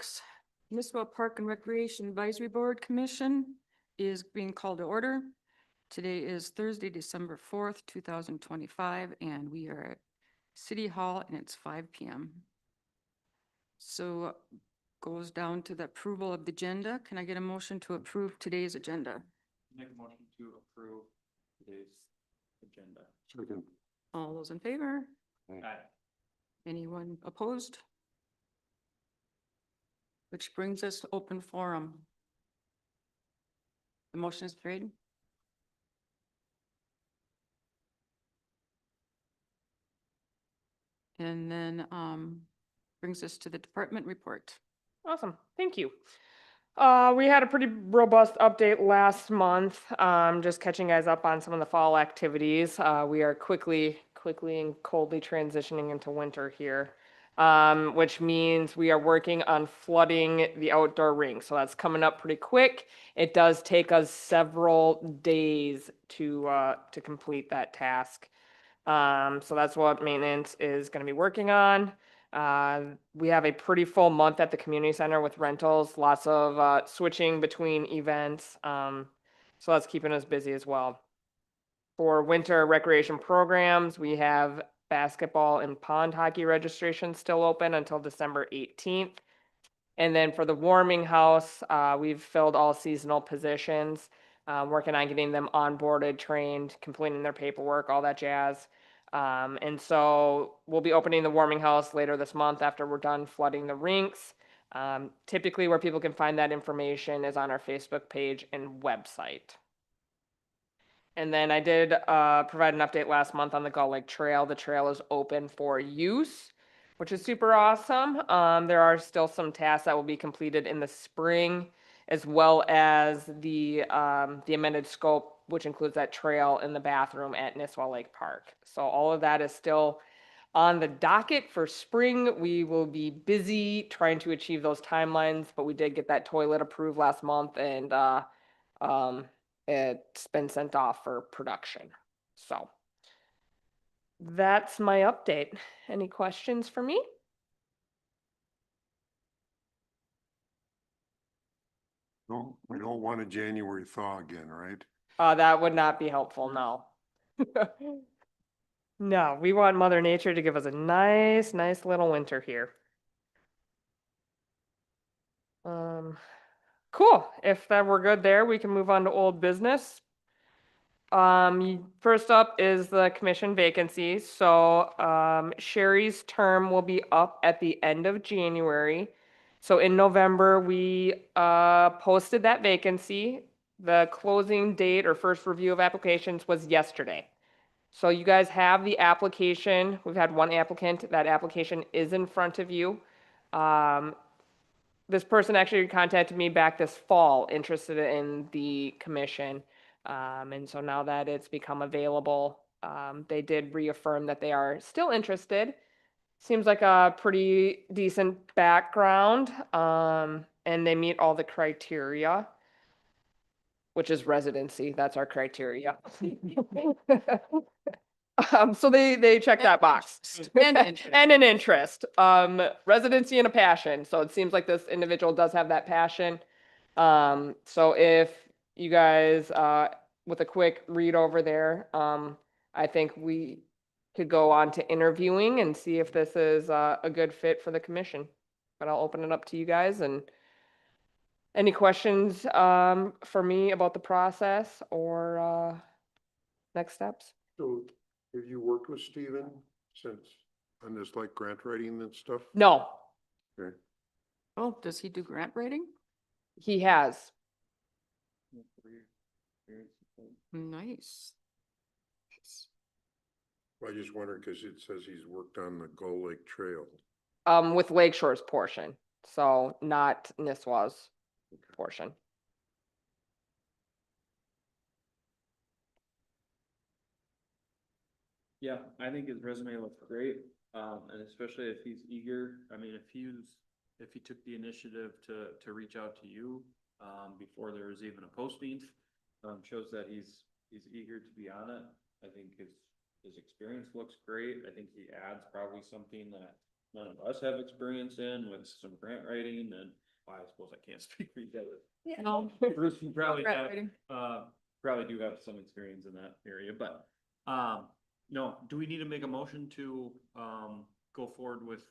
Parks, Nisswa Park and Recreation Advisory Board Commission is being called to order. Today is Thursday, December 4th, 2025, and we are at City Hall and it's 5 p.m. So goes down to the approval of the agenda. Can I get a motion to approve today's agenda? Make a motion to approve today's agenda. Second. All those in favor? Aye. Anyone opposed? Which brings us to open forum. The motion is carried. And then brings us to the department report. Awesome, thank you. We had a pretty robust update last month. Just catching you guys up on some of the fall activities. We are quickly and coldly transitioning into winter here, which means we are working on flooding the outdoor rink. So that's coming up pretty quick. It does take us several days to complete that task. So that's what maintenance is going to be working on. We have a pretty full month at the community center with rentals, lots of switching between events. So that's keeping us busy as well. For winter recreation programs, we have basketball and pond hockey registration still open until December 18th. And then for the warming house, we've filled all seasonal positions, working on getting them onboarded, trained, completing their paperwork, all that jazz. And so we'll be opening the warming house later this month after we're done flooding the rinks. Typically where people can find that information is on our Facebook page and website. And then I did provide an update last month on the Gull Lake Trail. The trail is open for use, which is super awesome. There are still some tasks that will be completed in the spring, as well as the amended scope, which includes that trail in the bathroom at Nisswa Lake Park. So all of that is still on the docket for spring. We will be busy trying to achieve those timelines, but we did get that toilet approved last month, and it's been sent off for production. So that's my update. Any questions for me? No, we don't want a January thaw again, right? That would not be helpful, no. No, we want Mother Nature to give us a nice little winter here. Cool. If that were good there, we can move on to old business. First up is the commission vacancy. So Sherry's term will be up at the end of January. So in November, we posted that vacancy. The closing date or first review of applications was yesterday. So you guys have the application. We've had one applicant. That application is in front of you. This person actually contacted me back this fall, interested in the commission. And so now that it's become available, they did reaffirm that they are still interested. Seems like a pretty decent background, and they meet all the criteria, which is residency. That's our criteria. So they check that box. And interest. And an interest. Residency and a passion. So it seems like this individual does have that passion. So if you guys, with a quick read over there, I think we could go on to interviewing and see if this is a good fit for the commission. But I'll open it up to you guys, and any questions for me about the process or next steps? So have you worked with Steven since on this like grant writing and stuff? No, Okay. Oh, does he do grant writing? he has. Nice. I just wondered because it says he's worked on the Gull Lake Trail. With Lakeshore's portion, so not Nisswa's portion. Yeah, I think his resume looks great, and especially if he's eager. I mean, if he took the initiative to reach out to you, before there was even a posting, shows that he's eager to be on it. I think his experience looks great. I think he adds probably something that none of us have experience in with some grant writing and, well, I suppose I can't speak for you guys. No. Bruce, you probably Grant have, writing. probably do have some experience in that area, but, no, do we need to make a motion to, go forward with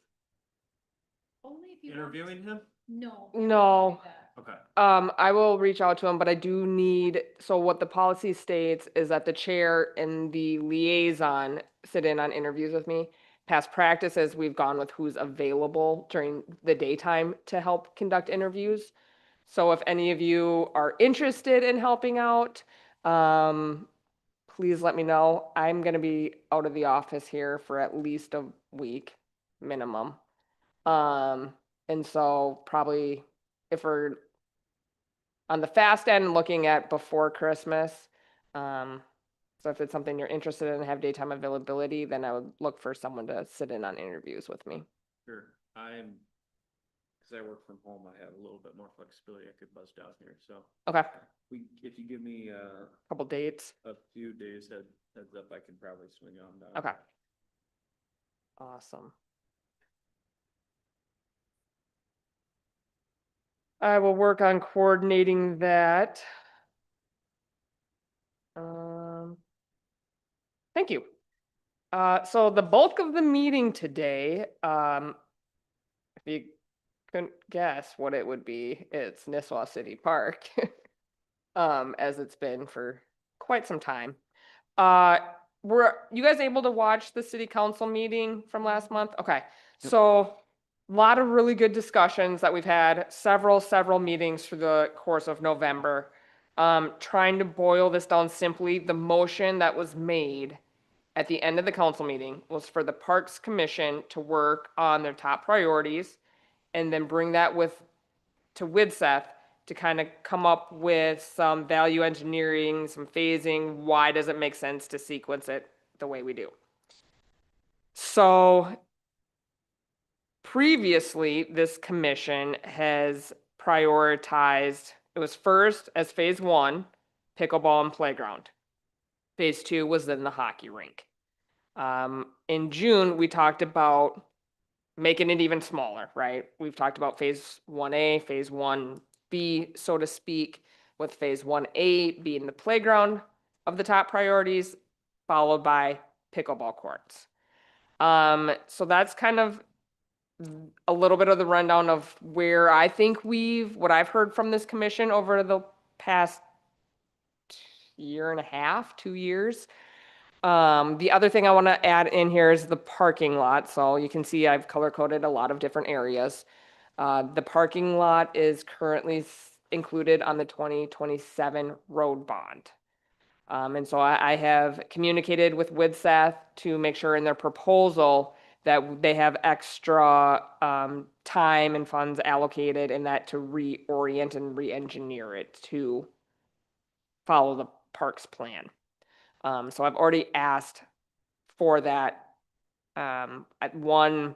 Only if you want. interviewing him? No. No. Okay, I will reach out to him, but I do need, so what the policy states is that the chair and the liaison sit in on interviews with me. Past practices, we've gone with who's available during the daytime to help conduct interviews. So if any of you are interested in helping out, please let me know. I'm gonna be out of the office here for at least a week, minimum. And so probably if we're on the fast end, looking at before Christmas. So if it's something you're interested in and have daytime availability, then I would look for someone to sit in on interviews with me. sure, cause I work from home, I have a little bit more flexibility, I could buzz down here, so. Okay, If you give me, couple dates. a few days heads up, I can probably swing on down. Okay. Awesome. I will work on coordinating that. Thank you. So the bulk of the meeting today, if you couldn't guess what it would be, it's Nisswa City Park. As it's been for quite some time. Were you guys able to watch the city council meeting from last month? Okay, so a lot of really good discussions that we've had, several meetings through the course of November. Trying to boil this down simply, the motion that was made at the end of the council meeting was for the Parks Commission to work on their top priorities and then bring that to WIDSEF to kind of come up with some value engineering, some phasing. Why does it make sense to sequence it the way we do? So previously, this commission has prioritized, it was first as phase one, pickleball and playground. Phase two was then the hockey rink. In June, we talked about making it even smaller, right? We've talked about phase 1A, phase 1B, so to speak, with phase 1A being the playground of the top priorities, followed by pickleball courts. So that's kind of a little bit of the rundown of where I think what I've heard from this commission over the past year and a half, 2 years. The other thing I want to add in here is the parking lot. So you can see I've color coded a lot of different areas. The parking lot is currently included on the 2027 road bond. And so I have communicated with WIDSEF to make sure in their proposal that they have extra time and funds allocated in that to reorient and re-engineer it to follow the parks plan. So I've already asked for that. At one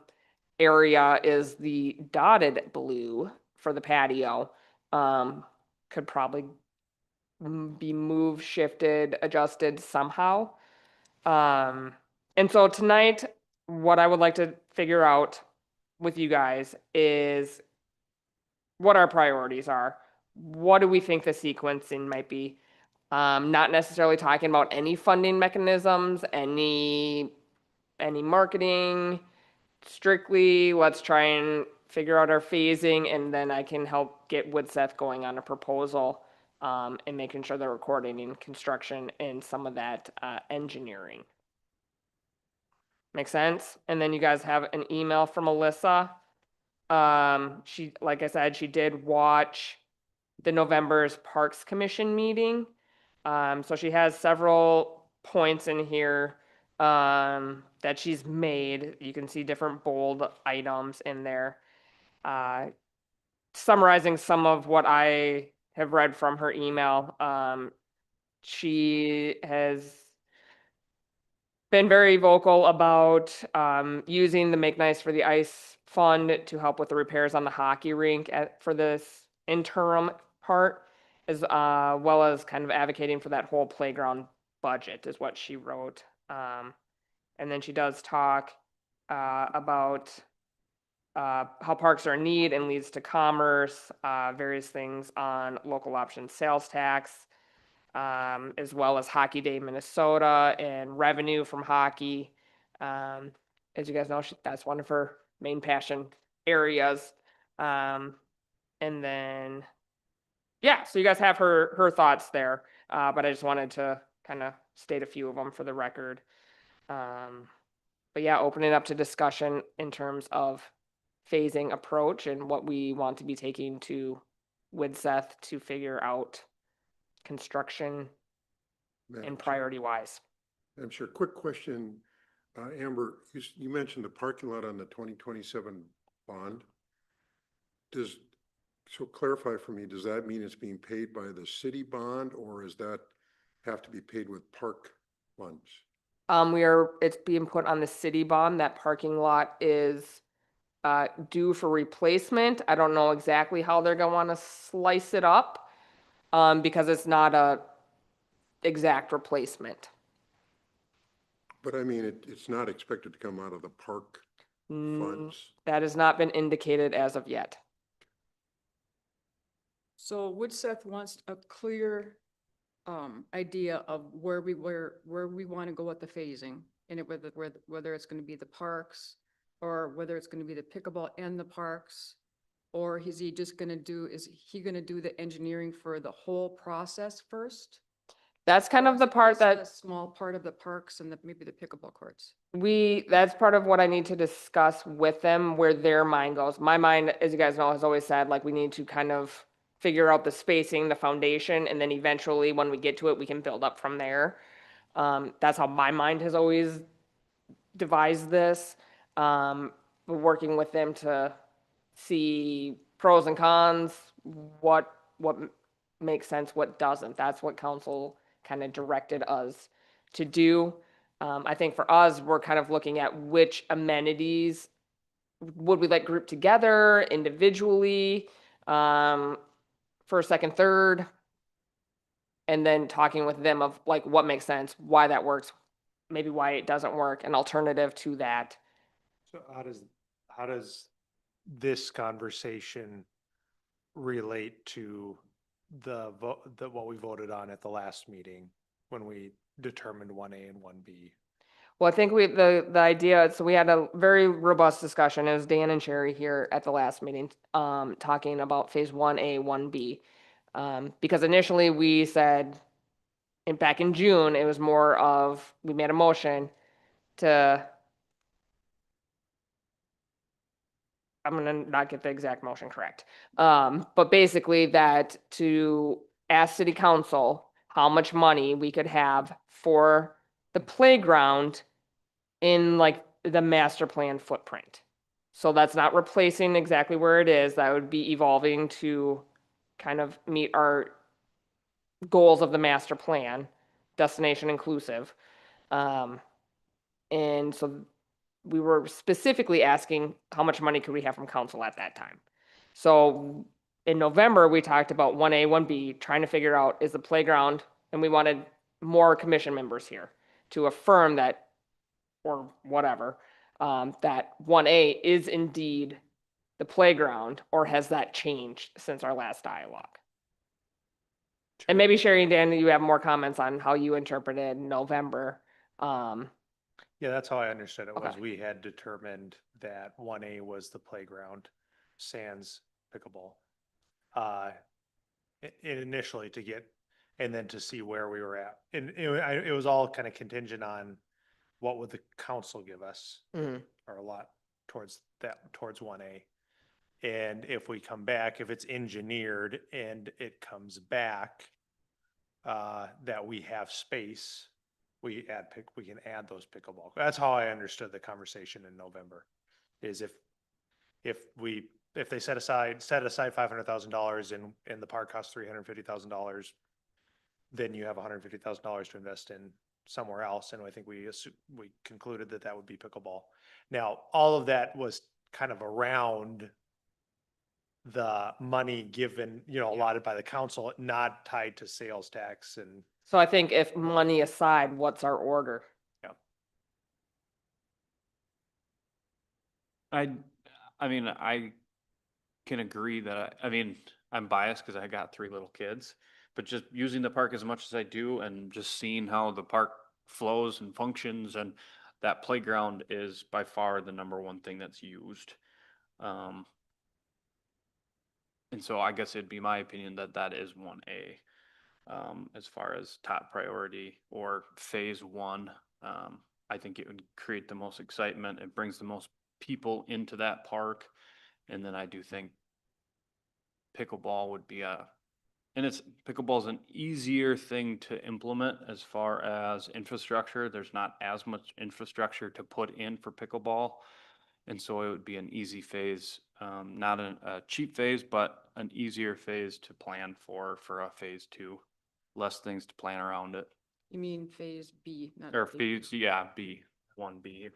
area is the dotted blue for the patio. Could probably be moved, shifted, adjusted somehow. And so tonight, what I would like to figure out with you guys is what our priorities are. What do we think the sequencing might be? Not necessarily talking about any funding mechanisms, any marketing. Strictly, let's try and figure out our phasing, and then I can help get WIDSEF going on a proposal, and making sure that we're coordinating construction and some of that engineering. Make sense? And then you guys have an email from Alyssa. She, like I said, she did watch the November's Parks Commission meeting. So she has several points in here that she's made. You can see different bold items in there. Summarizing some of what I have read from her email. She has been very vocal about using the Make Nice for the Ice fund to help with the repairs on the hockey rink for this interim part, as well as kind of advocating for that whole playground budget is what she wrote. And then she does talk about how parks are in need and leads to commerce, various things on local option sales tax, as well as Hockey Day Minnesota and revenue from hockey. As you guys know, that's one of her main passion areas. And then, yeah, so you guys have her thoughts there, but I just wanted to kind of state a few of them for the record. But yeah, open it up to discussion in terms of phasing approach and what we want to be taking to Widseth to figure out construction Madam and Chair. priority wise. I'm sure, quick question, Amber, you mentioned the parking lot on the 2027 bond. So clarify for me, does that mean it's being paid by the city bond, or does that have to be paid with park funds? It's being put on the city bond. That parking lot is due for replacement. I don't know exactly how they're gonna wanna slice it up, because it's not a exact replacement. But I mean, it's not expected to come out of the park funds. That has not been indicated as of yet. So Woodseth wants a clear idea of where we want to go with the phasing. And whether it's going to be the parks or whether it's going to be the pickleball and the parks. Or is he going to do the engineering for the whole process first? That's kind of the part Just a that small part of the parks and maybe the pickleball courts. that's part of what I need to discuss with them, where their mind goes. My mind, as you guys know, has always said, like, we need to kind of figure out the spacing, the foundation, and then eventually when we get to it, we can build up from there. That's how my mind has always devised this. But working with them to see pros and cons, what makes sense, what doesn't. That's what council kind of directed us to do. I think for us, we're kind of looking at which amenities would we like grouped together individually, first, second, third, and then talking with them of like what makes sense, why that works, maybe why it doesn't work, an alternative to that. So how does this conversation relate to the what we voted on at the last meeting when we determined 1A and 1B? Well, I think the idea, so we had a very robust discussion. It was Dan and Sherry here at the last meeting, talking about phase 1A, 1B. Because initially we said, and back in June, it was more of, we made a motion to, I'm gonna not get the exact motion correct. But basically that to ask city council how much money we could have for the playground in like the master plan footprint. So that's not replacing exactly where it is. That would be evolving to kind of meet our goals of the master plan, destination inclusive. And so we were specifically asking how much money could we have from council at that time. So in November, we talked about 1A, 1B, trying to figure out is the playground, and we wanted more commission members here to affirm that, or whatever, that 1A is indeed the playground, or has that changed since our last dialogue? And maybe Sherry and Dan, you have more comments on how you interpreted November. Yeah, that's how I understood it, was Okay. we had determined that 1A was the playground, sans pickleball. Initially to get, and then to see where we were at. And it was all kind of contingent on what would the council give us, Mhm. or a lot towards 1A. And if we come back, if it's engineered and it comes back, that we have space, we can add those pickleball. That's how I understood the conversation in November, is if they set aside $500,000 and the park costs $350,000, then you have $150,000 to invest in somewhere else. And I think we concluded that would be pickleball. Now, all of that was kind of around the money given, allotted by the council, not tied to sales tax and. So I think if money aside, what's our order? I I mean, I can agree that, I mean, I'm biased because I got 3 little kids, but just using the park as much as I do and just seeing how the park flows and functions, and that playground is by far the #1 thing that's used. Um, and so I guess it'd be my opinion that that is 1A, as far as top priority or phase 1. I think it would create the most excitement. It brings the most people into that park. And then I do think pickleball would be and pickleball is an easier thing to implement as far as infrastructure. There's not as much infrastructure to put in for pickleball. And so it would be an easy phase, not a cheap phase, but an easier phase to plan for a phase 2. Less things to plan around it. You mean phase B, not Or phase? phase, yeah, B, 1B.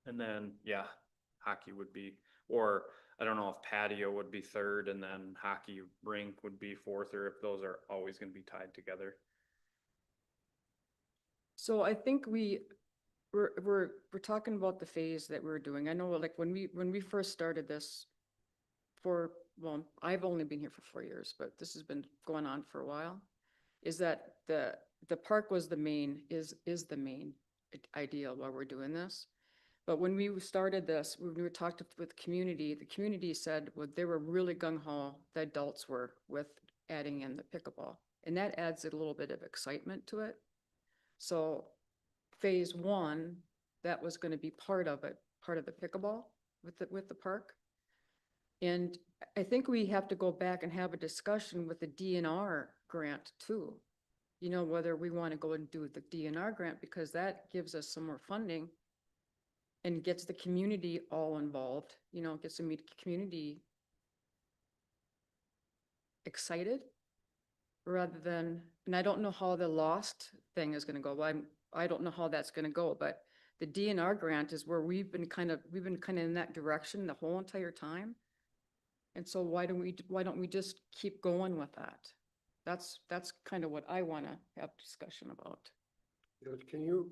And then, yeah, hockey would be, or I don't know if patio would be third and then hockey rink would be fourth, or if those are always gonna be tied together. So I think we're talking about the phase that we're doing. I know like when we first started this well, I've only been here for 4 years, but this has been going on for a while, is that the park was is the main idea while we're doing this. But when we started this, when we talked with the community said, well, they were really gung ho, the adults were, with adding in the pickleball. And that adds a little bit of excitement to it. So phase 1, that was gonna be part of it, part of the pickleball with the park. And I think we have to go back and have a discussion with the DNR grant too. You know, whether we want to go and do the DNR grant, because that gives us some more funding and gets the community all involved, you know, gets the community excited rather than, and I don't know how the lost thing is gonna go. I don't know how that's gonna go, but the DNR grant is where we've been kind of in that direction the whole entire time. And so why don't we just keep going with that? That's kind of what I wanna have discussion about. Yeah, can you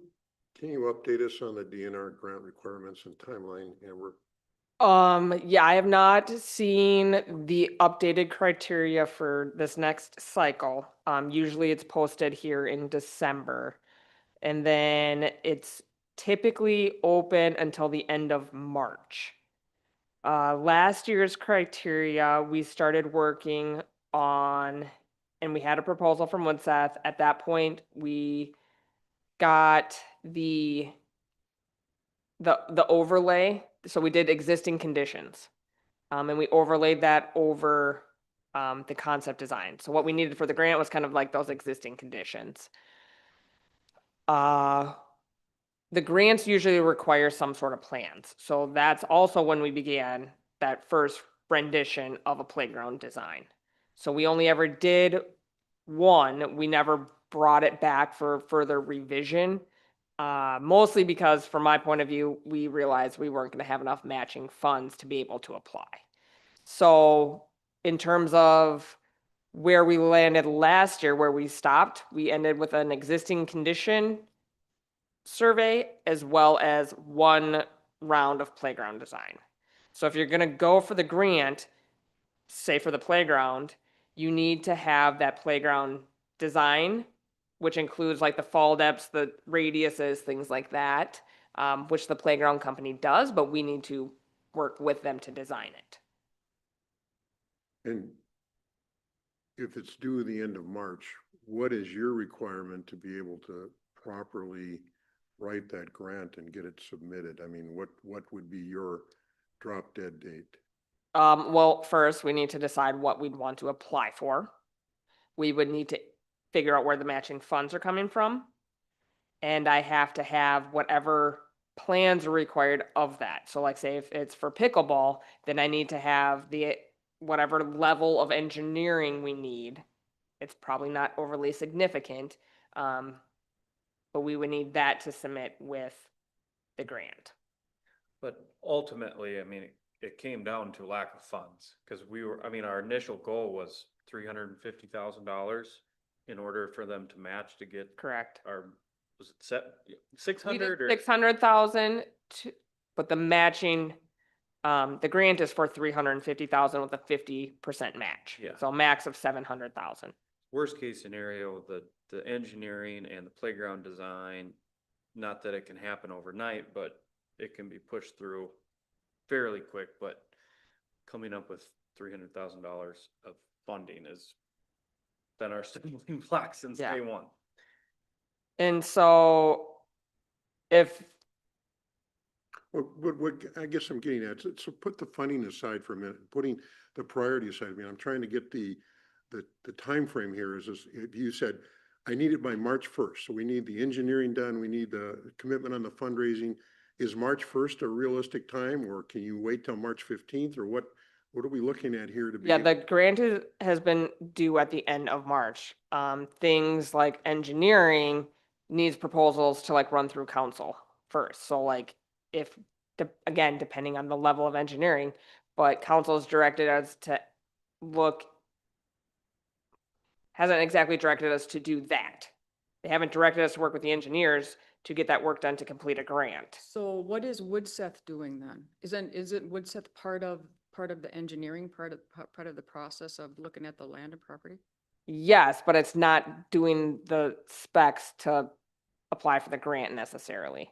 update us on the DNR grant requirements and timeline, Amber? Yeah, I have not seen the updated criteria for this next cycle. Usually it's posted here in December. And then it's typically open until the end of March. Last year's criteria, we started working on, and we had a proposal from Woodseth. At that point, we got the overlay. So we did existing conditions. And we overlaid that over the concept design. So what we needed for the grant was kind of like those existing conditions. The grants usually require some sort of plans. So that's also when we began that first rendition of a playground design. So we only ever did one. We never brought it back for further revision. Mostly because from my point of view, we realized we weren't going to have enough matching funds to be able to apply. So in terms of where we landed last year, where we stopped, we ended with an existing condition survey as well as one round of playground design. So if you're going to go for the grant, say for the playground, you need to have that playground design, which includes like the fall depths, the radiuses, things like that, which the playground company does, but we need to work with them to design it. And if it's due the end of March, what is your requirement to be able to properly write that grant and get it submitted? I mean, what would be your drop dead date? Well, first we need to decide what we'd want to apply for. We would need to figure out where the matching funds are coming from. And I have to have whatever plans are required of that. So like say if it's for pickleball, then I need to have whatever level of engineering we need. It's probably not overly significant, but we would need that to submit with the grant. But ultimately, I mean, it came down to lack of funds, because our initial goal was $350,000 in order for them to match to get Correct. was it 600 or? 600,000 but the matching The grant is for 350,000 with a 50% match. Yeah. So a max of 700,000. Worst case scenario, the engineering and the playground design, not that it can happen overnight, but it can be pushed through fairly quick, but coming up with $300,000 of funding has been our stumbling block since Yeah. day one. And so if, Well, what I guess I'm getting at, so put the funding aside for a minute, putting the priority aside. I mean, I'm trying to get the timeframe here is, if you said, I need it by March 1st. So we need the engineering done. We need the commitment on the fundraising. Is March 1st a realistic time, or can you wait till March 15th, or what are we looking at here to be? yeah, the grant has been due at the end of March. Things like engineering needs proposals to like run through council first. So like if, again, depending on the level of engineering, but council's directed us to look, hasn't exactly directed us to do that. They haven't directed us to work with the engineers to get that work done to complete a grant. So what is Woodseth doing then? Is it Woodseth part of the engineering, part of the process of looking at the land and property? Yes, but it's not doing the specs to apply for the grant necessarily.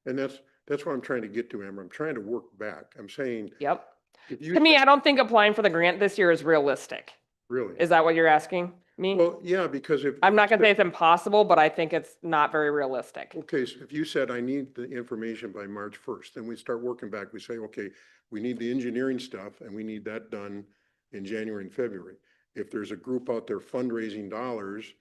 And that's what I'm trying to get to, Amber. I'm trying to work back. I'm saying, Yep. if you To me, said- I don't think applying for the grant this year is realistic. really, Is that what you're asking me? well, yeah, because if. I'm not gonna say it's impossible, but I think it's not very realistic. Okay, so if you said I need the information by March 1st, then we start working back. We say, okay, we need the engineering stuff and we need that done in January and February. If there's a group out there fundraising dollars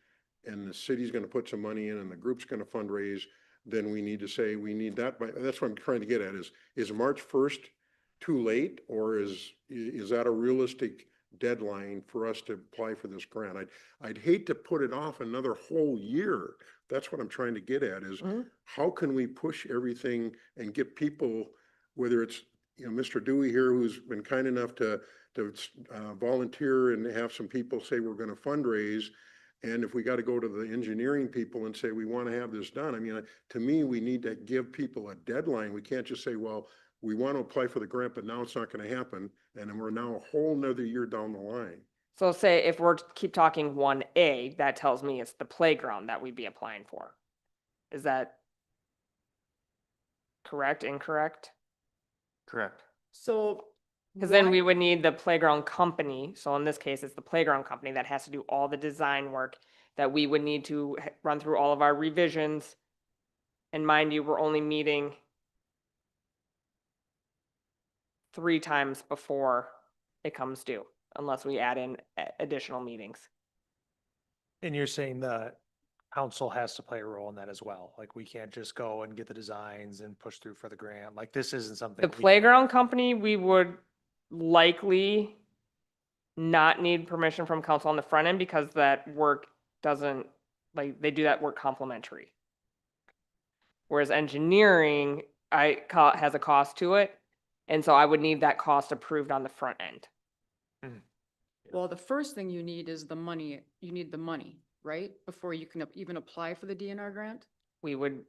and the city's gonna put some money in and the group's gonna fundraise, then we need to say we need that by, that's what I'm trying to get at is March 1st too late, or is that a realistic deadline for us to apply for this grant? I'd hate to put it off another whole year. That's what I'm trying to get at is Mhm. how can we push everything and get people, whether it's, Mr. Dewey here, who's been kind enough to volunteer and have some people say we're going to fundraise. And if we got to go to the engineering people and say, we want to have this done, I mean, to me, we need to give people a deadline. We can't just say, well, we want to apply for the grant, but now it's not going to happen. And then we're now a whole nother year down the line. So say if we're to keep talking 1A, that tells me it's the playground that we'd be applying for. Is that correct, incorrect? Correct. So. Because then why- we would need the playground company, so in this case, it's the playground company that has to do all the design work that we would need to run through all of our revisions. And mind you, we're only meeting 3 times before it comes due, unless we add in additional meetings. And you're saying the council has to play a role in that as well? Like, we can't just go and get the designs and push through for the grant? Like, this isn't something. The playground company, we would likely not need permission from council on the front end because that work doesn't, like, they do that work complimentary. Whereas engineering, has a cost to it, and so I would need that cost approved on the front end. Well, the first thing you need is the money. You need the money, right? Before you can even apply for the DNR grant? We would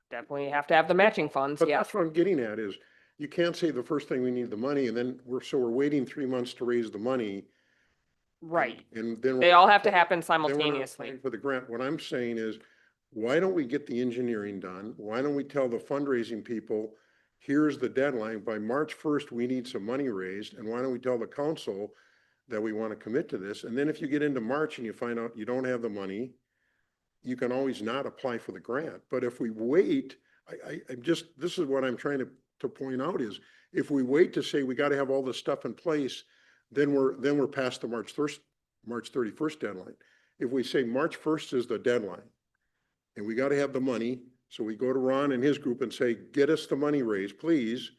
definitely have to have the matching funds, But yes. that's what I'm getting at is you can't say the first thing we need the money and then we're waiting 3 months to raise the money. Right. And then. They all have to happen then we're not simultaneously. applying for the grant. What I'm saying is, why don't we get the engineering done? Why don't we tell the fundraising people, here's the deadline, by March 1st, we need some money raised, and why don't we tell the council that we want to commit to this? And then if you get into March and you find out you don't have the money, you can always not apply for the grant. But if we wait, I'm just, this is what I'm trying to point out is, if we wait to say we got to have all this stuff in place, then we're past the March 31st deadline. If we say March 1st is the deadline, and we got to have the money, so we go to Ron and his group and say, get us the money raised, please.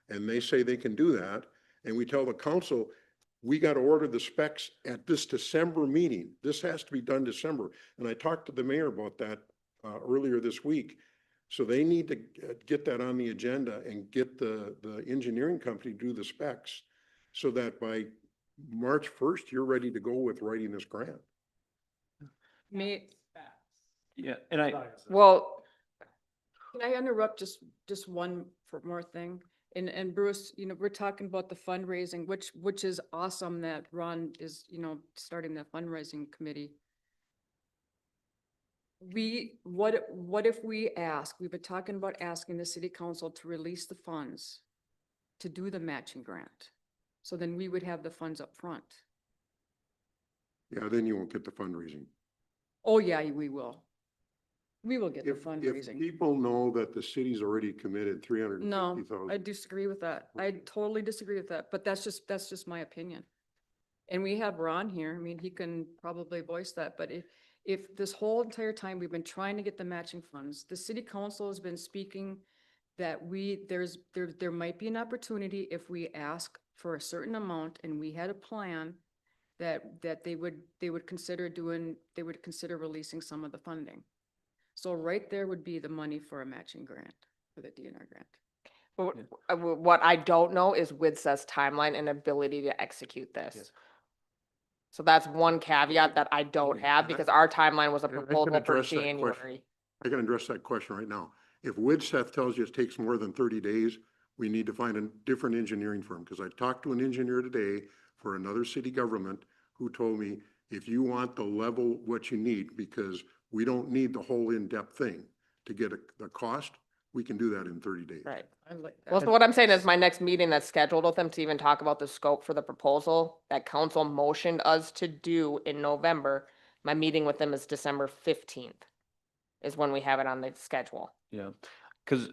And they say they can do that. And we tell the council, we got to order the specs at this December meeting. This has to be done December. And I talked to the mayor about that earlier this week. So they need to get that on the agenda and get the engineering company to do the specs so that by March 1st, you're ready to go with writing this grant. Yeah, and Well, Can I interrupt just one more thing? And Bruce, we're talking about the fundraising, which is awesome that Ron is, starting the fundraising committee. What if we ask, we've been talking about asking the city council to release the funds to do the matching grant. So then we would have the funds up front. Yeah, then you won't get the fundraising. Oh, yeah, we will. We will get the If fundraising. people know that the city's already committed 350,000. No, I disagree with that. I totally disagree with that, but that's just my opinion. And we have Ron here. I mean, he can probably voice that, but if this whole entire time we've been trying to get the matching funds, the city council has been speaking that there might be an opportunity if we ask for a certain amount and we had a plan that they would consider releasing some of the funding. So right there would be the money for a matching grant, for the DNR grant. But what I don't know is WIDSA's timeline and ability to execute this. Yes. So that's one caveat that I don't have because our timeline was a And I can proposal for address that question. January. I can address that question right now. If WIDSEF tells you it takes more than 30 days, we need to find a different engineering firm. Because I talked to an engineer today for another city government who told me, if you want the level, what you need, because we don't need the whole in-depth thing to get the cost, we can do that in 30 days. Right. I like Well, that. so what I'm saying is my next meeting that's scheduled with them to even talk about the scope for the proposal that council motioned us to do in November, my meeting with them is December 15th is when we have it on the schedule. Yeah, because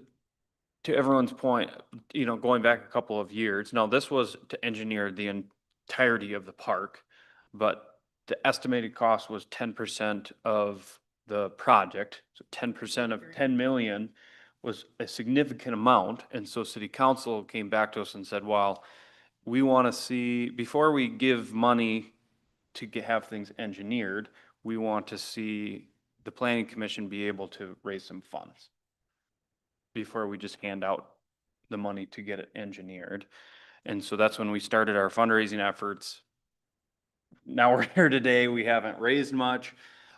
to everyone's point, going back a couple of years, now this was to engineer the entirety of the park, but the estimated cost was 10% of the project. So 10% of 10 million was a significant amount. And so city council came back to us and said, well, we want to see, before we give money to have things engineered, we want to see the planning commission be able to raise some funds before we just hand out the money to get it engineered. And so that's when we started our fundraising efforts. Now we're here today, we haven't raised much.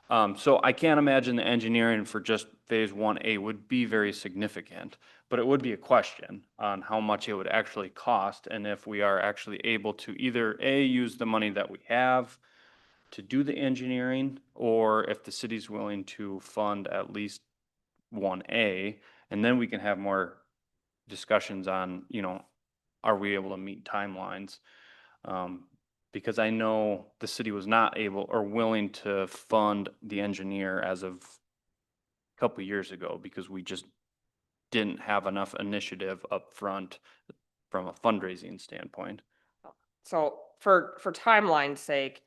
So I can't imagine the engineering for just phase 1A would be very significant, but it would be a question on how much it would actually cost and if we are actually able to either A, use the money that we have to do the engineering, or if the city's willing to fund at least 1A, and then we can have more discussions on, are we able to meet timelines? Because I know the city was not able or willing to fund the engineer as of a couple years ago because we just didn't have enough initiative up front from a fundraising standpoint. So for timeline's sake,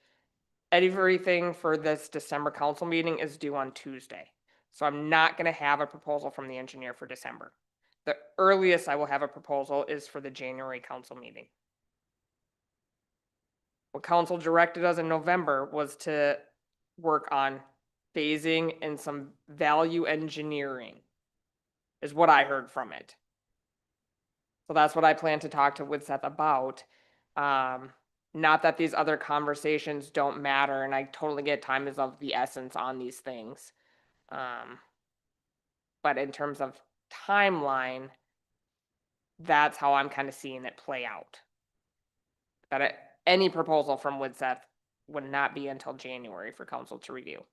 everything for this December council meeting is due on Tuesday. So I'm not gonna have a proposal from the engineer for December. The earliest I will have a proposal is for the January council meeting. What council directed us in November was to work on phasing and some value engineering, is what I heard from it. So that's what I plan to talk to Widseth about. Not that these other conversations don't matter, and I totally get time is of the essence on these things. But in terms of timeline, that's how I'm kind of seeing it play out. That any proposal from Widseth would not be until January for council to review.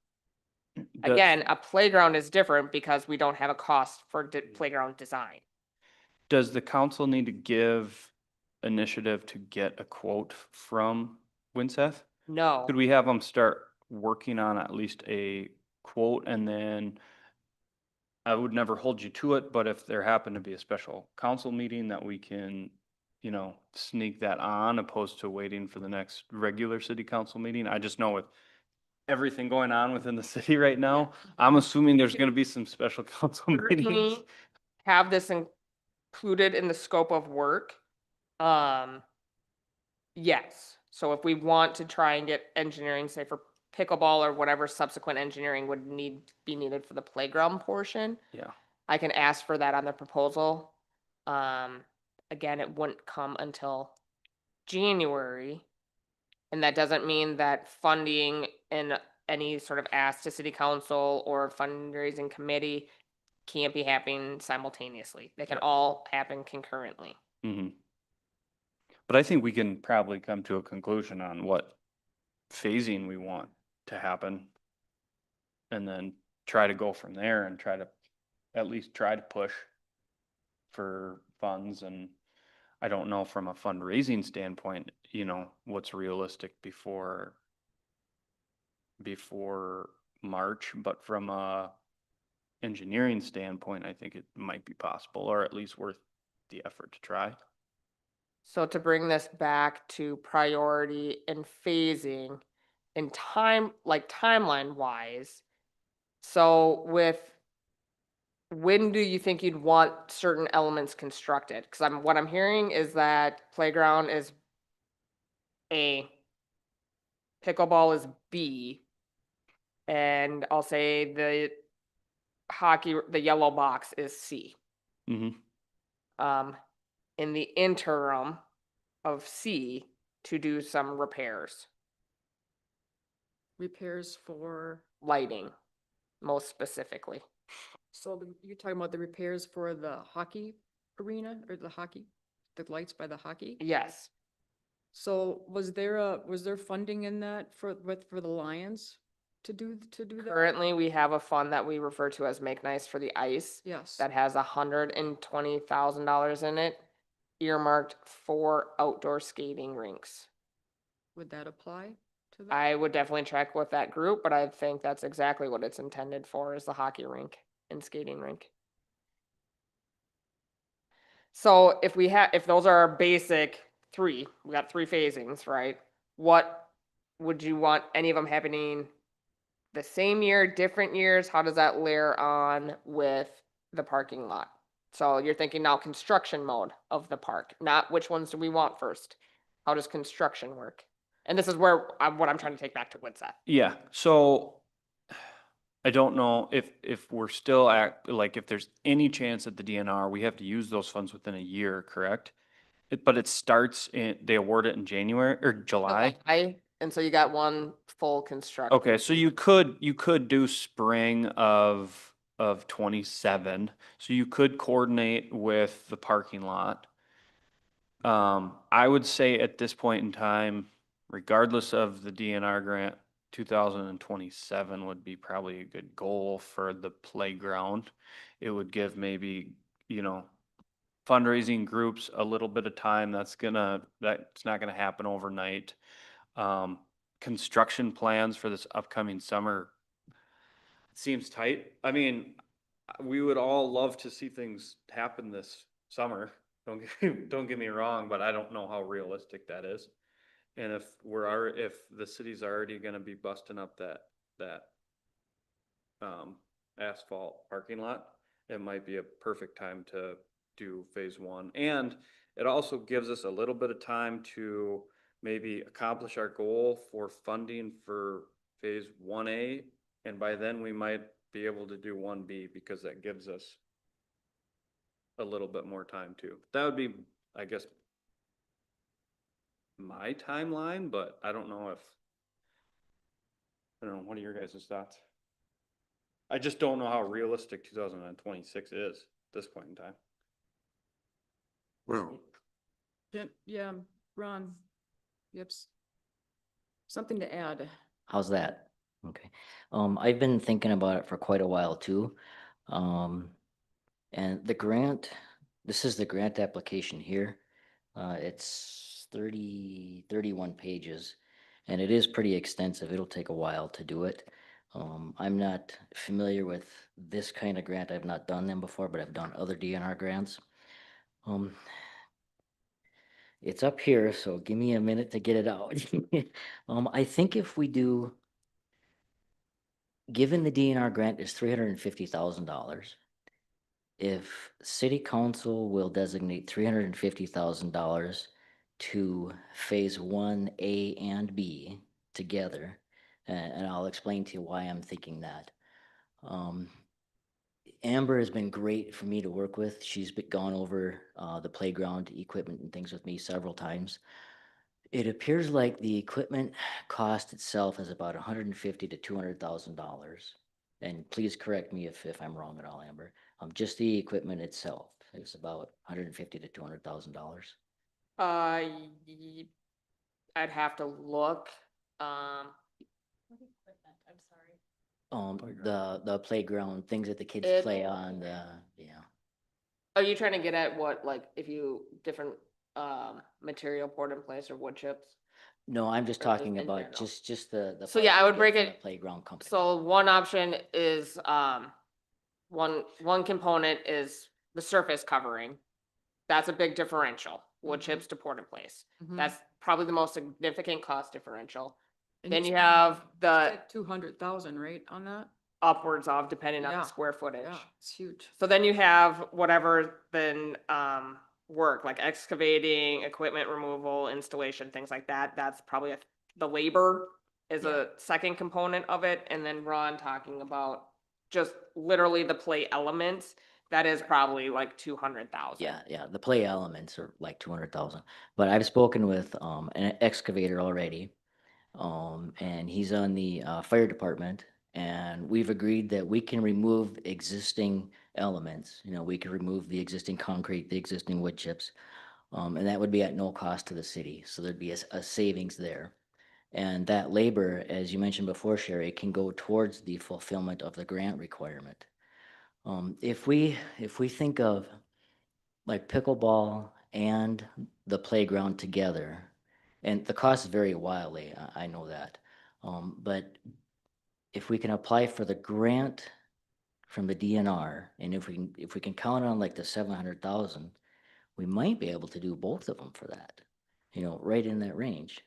Again, a playground is different because we don't have a cost for playground design. Does the council need to give initiative to get a quote from Winseth? No, Could we have them start working on at least a quote and then I would never hold you to it, but if there happened to be a special council meeting that we can, sneak that on opposed to waiting for the next regular city council meeting. I just know with everything going on within the city right now, I'm assuming there's gonna be some special council meetings. certainly have this included in the scope of work. Yes, so if we want to try and get engineering, say for pickleball or whatever subsequent engineering would be needed for the playground portion, Yeah, I can ask for that on the proposal. Again, it wouldn't come until January. And that doesn't mean that funding and any sort of ask to city council or fundraising committee can't be happening simultaneously. They can all happen concurrently. Mm-hmm. But I think we can probably come to a conclusion on what phasing we want to happen. And then try to go from there and try to, at least try to push for funds. And I don't know from a fundraising standpoint, you know, what's realistic before March, but from a engineering standpoint, I think it might be possible, or at least worth the effort to try. So to bring this back to priority and phasing in time, like timeline wise. So with, when do you think you'd want certain elements constructed? Cause what I'm hearing is that playground is A, pickleball is B, and I'll say the hockey, the yellow box is C. Mm-hmm. In the interim of C, to do some repairs, Repairs for, lighting, most specifically. so you're talking about the repairs for the hockey arena or the lights by the hockey? Yes, So was there funding in that for the Lions to do that? currently we have a fund that we refer to as Make Nice for the Ice Yes. that has $120,000 in it, earmarked for outdoor skating rinks. Would that apply to that? I would definitely check with that group, but I think that's exactly what it's intended for, is the hockey rink and skating rink. So if those are our basic three, we got three phasings, right? What would you want any of them happening the same year, different years? How does that layer on with the parking lot? So you're thinking now construction mode of the park, not which ones do we want first? How does construction work? And this is where what I'm trying to take back to Winsett. Yeah, so I don't know if we're still like, if there's any chance at the DNR, we have to use those funds within a year, correct? But it starts they award it in January or July? And so you got one full construction. Okay, so you could do spring of 27, so you could coordinate with the parking lot. I would say at this point in time, regardless of the DNR grant, 2027 would be probably a good goal for the playground. It would give maybe, you know, fundraising groups a little bit of time. That's not gonna happen overnight. Construction plans for this upcoming summer seems tight. I mean, we would all love to see things happen this summer. Don't get me wrong, but I don't know how realistic that is. And if the city's already gonna be busting up that asphalt parking lot, it might be a perfect time to do phase one. And it also gives us a little bit of time to maybe accomplish our goal for funding for phase 1A. And by then we might be able to do 1B, because that gives us a little bit more time too. That would be, I guess, my timeline, but I don't know what are your guys' thoughts? I just don't know how realistic 2026 is at this point in time. Well, Yeah, Ron, yep. Something to add. How's that? Okay. I've been thinking about it for quite a while too. And the grant, this is the grant application here. It's 31 pages, and it is pretty extensive. It'll take a while to do it. I'm not familiar with this kind of grant. I've not done them before, but I've done other DNR grants. It's up here, so give me a minute to get it out. I think if we do, given the DNR grant is $350,000, if city council will designate $350,000 to phase 1A and B together, and I'll explain to you why I'm thinking that. Amber has been great for me to work with. She's gone over the playground equipment and things with me several times. It appears like the equipment cost itself is about $150,000 to $200,000. And please correct me if I'm wrong at all, Amber. Just the equipment itself is about $150,000 to $200,000. Y- I'd have to look, What equipment? I'm sorry. The playground, things that the kids It- play on, yeah. are you trying to get at what, like, if you, different, material poured in place or wood chips? No, I'm just Or just talking in about general? just the. So, part yeah, I we would get break from the it- Playground company. So one option is, one component is the surface covering. That's a big differential, wood Mhm. chips to port in place. Mhm. That's probably the most significant cost differential. And Then you have the 200,000, right, on that? upwards of, depending on Yeah, the square footage. Yeah, it's huge. So then you have whatever then, work, like excavating, equipment removal, installation, things like that. That's probably the labor is Yeah. a second component of it. And then Ron talking about just literally the play elements, that is probably like 200,000. Yeah, the play elements are like 200,000, but I've spoken with, an excavator already. And he's on the, fire department, and we've agreed that we can remove existing elements. You know, we can remove the existing concrete, the existing wood chips. And that would be at no cost to the city, so there'd be a savings there. And that labor, as you mentioned before, Sherry, can go towards the fulfillment of the grant requirement. If we think of like pickleball and the playground together, and the costs vary wildly, I know that. But if we can apply for the grant from the DNR, and if we can count on like the 700,000, we might be able to do both of them for that, right in that range.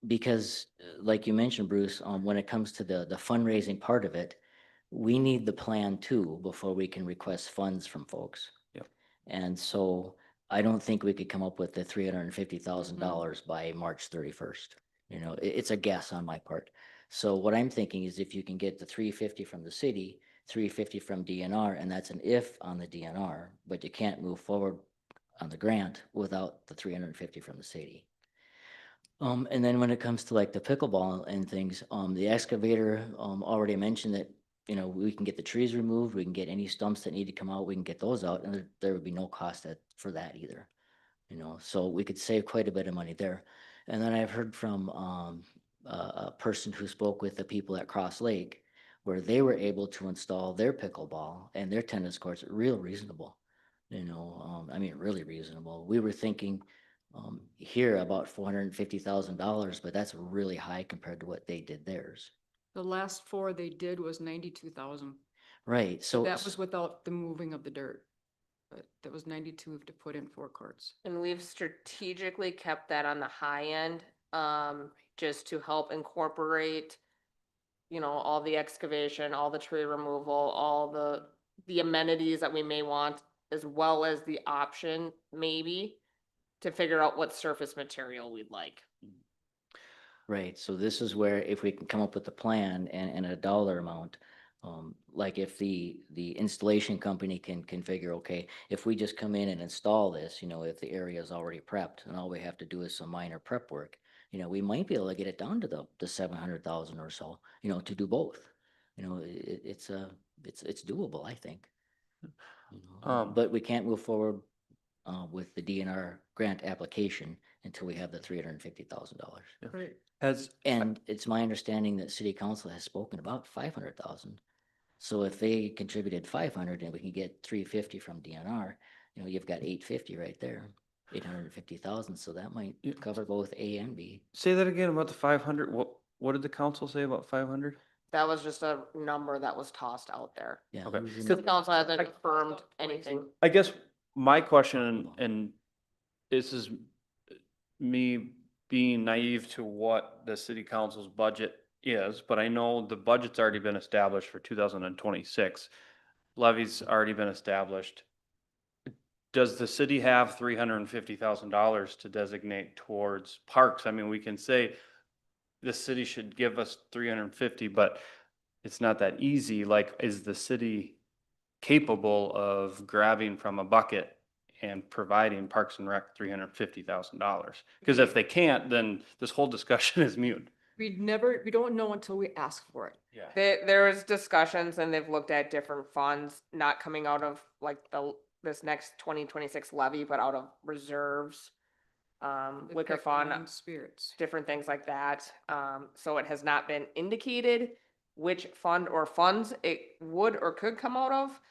Because like you mentioned, Bruce, when it comes to the fundraising part of it, we need the plan too before we can request funds from folks. Yep. And so I don't think we could come up with the $350,000 by March 31st. It's a guess on my part. So what I'm thinking is if you can get the 350 from the city, 350 from DNR, and that's an if on the DNR, but you can't move forward on the grant without the 350 from the city. And then when it comes to like the pickleball and things, the excavator, already mentioned that, we can get the trees removed, we can get any stumps that need to come out, we can get those out, and there would be no cost for that either. So we could save quite a bit of money there. And then I've heard from, a person who spoke with the people at Cross Lake, where they were able to install their pickleball and their tennis courts real reasonable. I mean, really reasonable. We were thinking, here about $450,000, but that's really high compared to what they did theirs. The last 4 they did was 92,000. Right, so. That was without the moving of the dirt. But that was 92 to put in 4 courts. And we've strategically kept that on the high end, just to help incorporate, all the excavation, all the tree removal, all the amenities that we may want, as well as the option, maybe, to figure out what surface material we'd like. Right, so this is where if we can come up with a plan and a dollar amount, like if the installation company can figure, okay, if we just come in and install this, if the area is already prepped and all we have to do is some minor prep work, we might be able to get it down to the 700,000 or so, to do both. It's doable, I think. But we can't move forward with the DNR grant application until we have the $350,000. Right. And it's my understanding that city council has spoken about 500,000. So if they contributed 500 and we can get 350 from DNR, you've got 850 right there, 850,000. So that might Yeah. cover both A and B. Say that again about the 500. What did the council say about 500? That was just a number that was tossed out there. Yeah. Okay. who's in City the- council hasn't confirmed anything. I guess my question, and this is me being naive to what the city council's budget is, but I know the budget's already been established for 2026. Levy's already been established. Does the city have $350,000 to designate towards parks? I mean, we can say the city should give us 350, but it's not that easy. Like, is the city capable of grabbing from a bucket and providing Parks and Rec $350,000? Because if they can't, then this whole discussion is mute. We don't know until we ask for it. Yeah. There was discussions and they've looked at different funds, not coming out of like the this next 2026 levy, but out of reserves, They liquor pick fund, wine, Spirits. different things like that. So it has not been indicated which fund or funds it would or could come out of.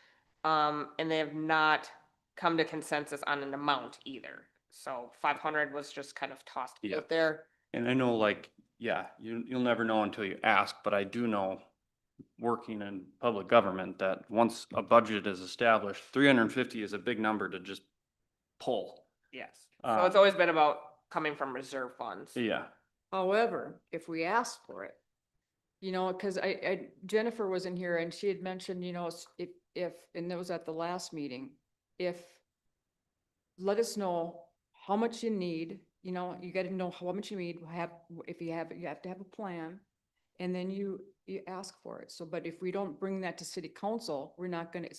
And they have not come to consensus on an amount either. So 500 was just kind of tossed Yeah. out there. And I know like, yeah, you'll never know until you ask, but I do know, working in public government, that once a budget is established, 350 is a big number to just pull. Yes. So it's always been about coming from reserve funds. Yeah. However, if we ask for it, you know, cause Jennifer was in here and she had mentioned, you know, if, and it was at the last meeting, if, let us know how much you need, you know, you gotta know how much you need, if you have to have a plan. And then you ask for it. So, but if we don't bring that to city council, we're not gonna know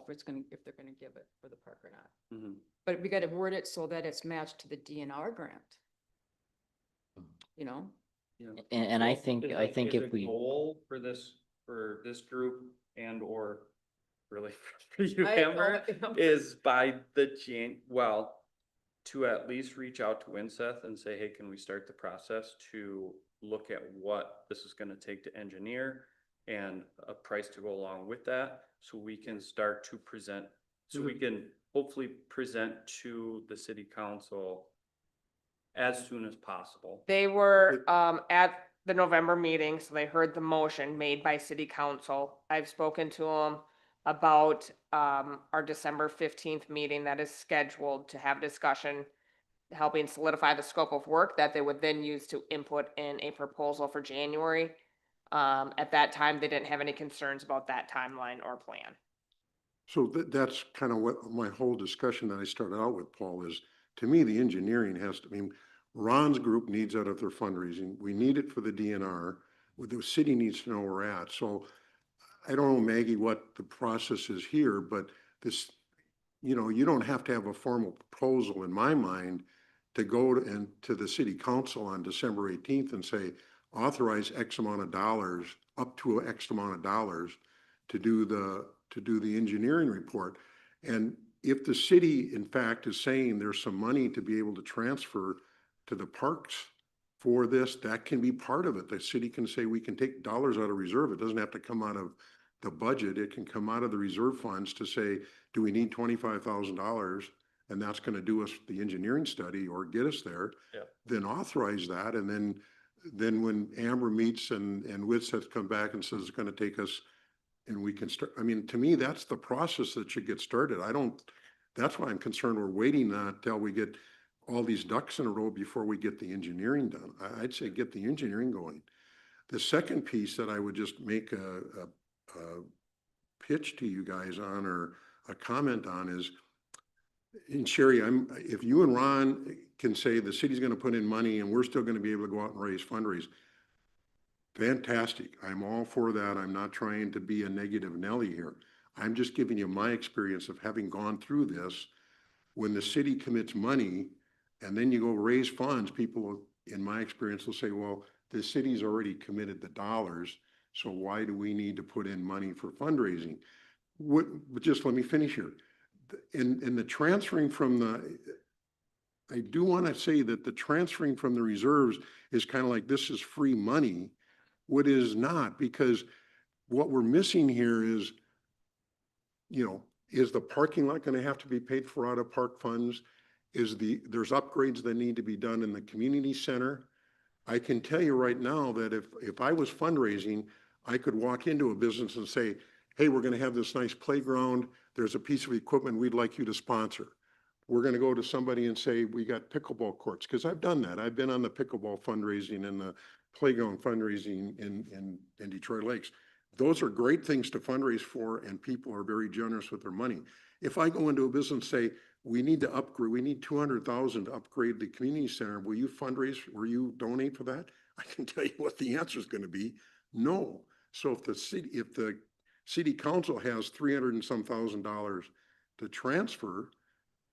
if they're gonna give it for the park or not. Mhm. But we gotta word it so that it's matched to the DNR grant. You know? And I So think, is I a- think is if a we, Goal for this group and or really for you, I- Amber, oh, is by to at least reach out to Winseth and say, hey, can we start the process to look at what this is gonna take to engineer and a price to go along with that, so we can start to present, so we can hopefully present to the city council as soon as possible. They were at the November meeting, so they heard the motion made by city council. I've spoken to them about our December 15th meeting that is scheduled to have discussion, helping solidify the scope of work that they would then use to input in a proposal for January. At that time, they didn't have any concerns about that timeline or plan. So that's kind of what my whole discussion that I started out with, Paul, is, to me, the engineering has to, I mean, Ron's group needs that of their fundraising. We need it for the DNR. The city needs to know where we're at. So I don't know, Maggie, what the process is here, but this, you know, you don't have to have a formal proposal in my mind to go to the city council on December 18th and say, authorize X amount of dollars, up to X amount of dollars to do the engineering report. And if the city, in fact, is saying there's some money to be able to transfer to the parks for this, that can be part of it. The city can say, we can take dollars out of reserve. It doesn't have to come out of the budget. It can come out of the reserve funds to say, do we need $25,000? And that's gonna do us the engineering study or get us there. Yep. Then authorize that. And then when Amber meets and Winseth come back and says it's gonna take us, and we can start, I mean, to me, that's the process that should get started. That's why I'm concerned we're waiting until we get all these ducks in a row before we get the engineering done. I'd say get the engineering going. The second piece that I would just make a pitch to you guys on, or a comment on, is, and Sherry, if you and Ron can say the city's gonna put in money and we're still gonna be able to go out and raise fundraise, fantastic. I'm all for that. I'm not trying to be a negative Nelly here. I'm just giving you my experience of having gone through this. When the city commits money and then you go raise funds, people, in my experience, will say, well, the city's already committed the dollars, so why do we need to put in money for fundraising? But just let me finish here. In the transferring from I do want to say that the transferring from the reserves is kind of like, this is free money. What is not, because what we're missing here is, you know, is the parking lot going to have to be paid for out of park funds? There's upgrades that need to be done in the community center. I can tell you right now that if I was fundraising, I could walk into a business and say, hey, we're going to have this nice playground. There's a piece of equipment we'd like you to sponsor. We're going to go to somebody and say, we got pickleball courts, because I've done that. I've been on the pickleball fundraising and the playground fundraising in Detroit Lakes. Those are great things to fundraise for, and people are very generous with their money. If I go into a business and say, we need to upgrade, we need 200,000 to upgrade the community center, will you fundraise, will you donate for that? I can tell you what the answer is going to be, no. So if the city council has 300 and some thousand dollars to transfer,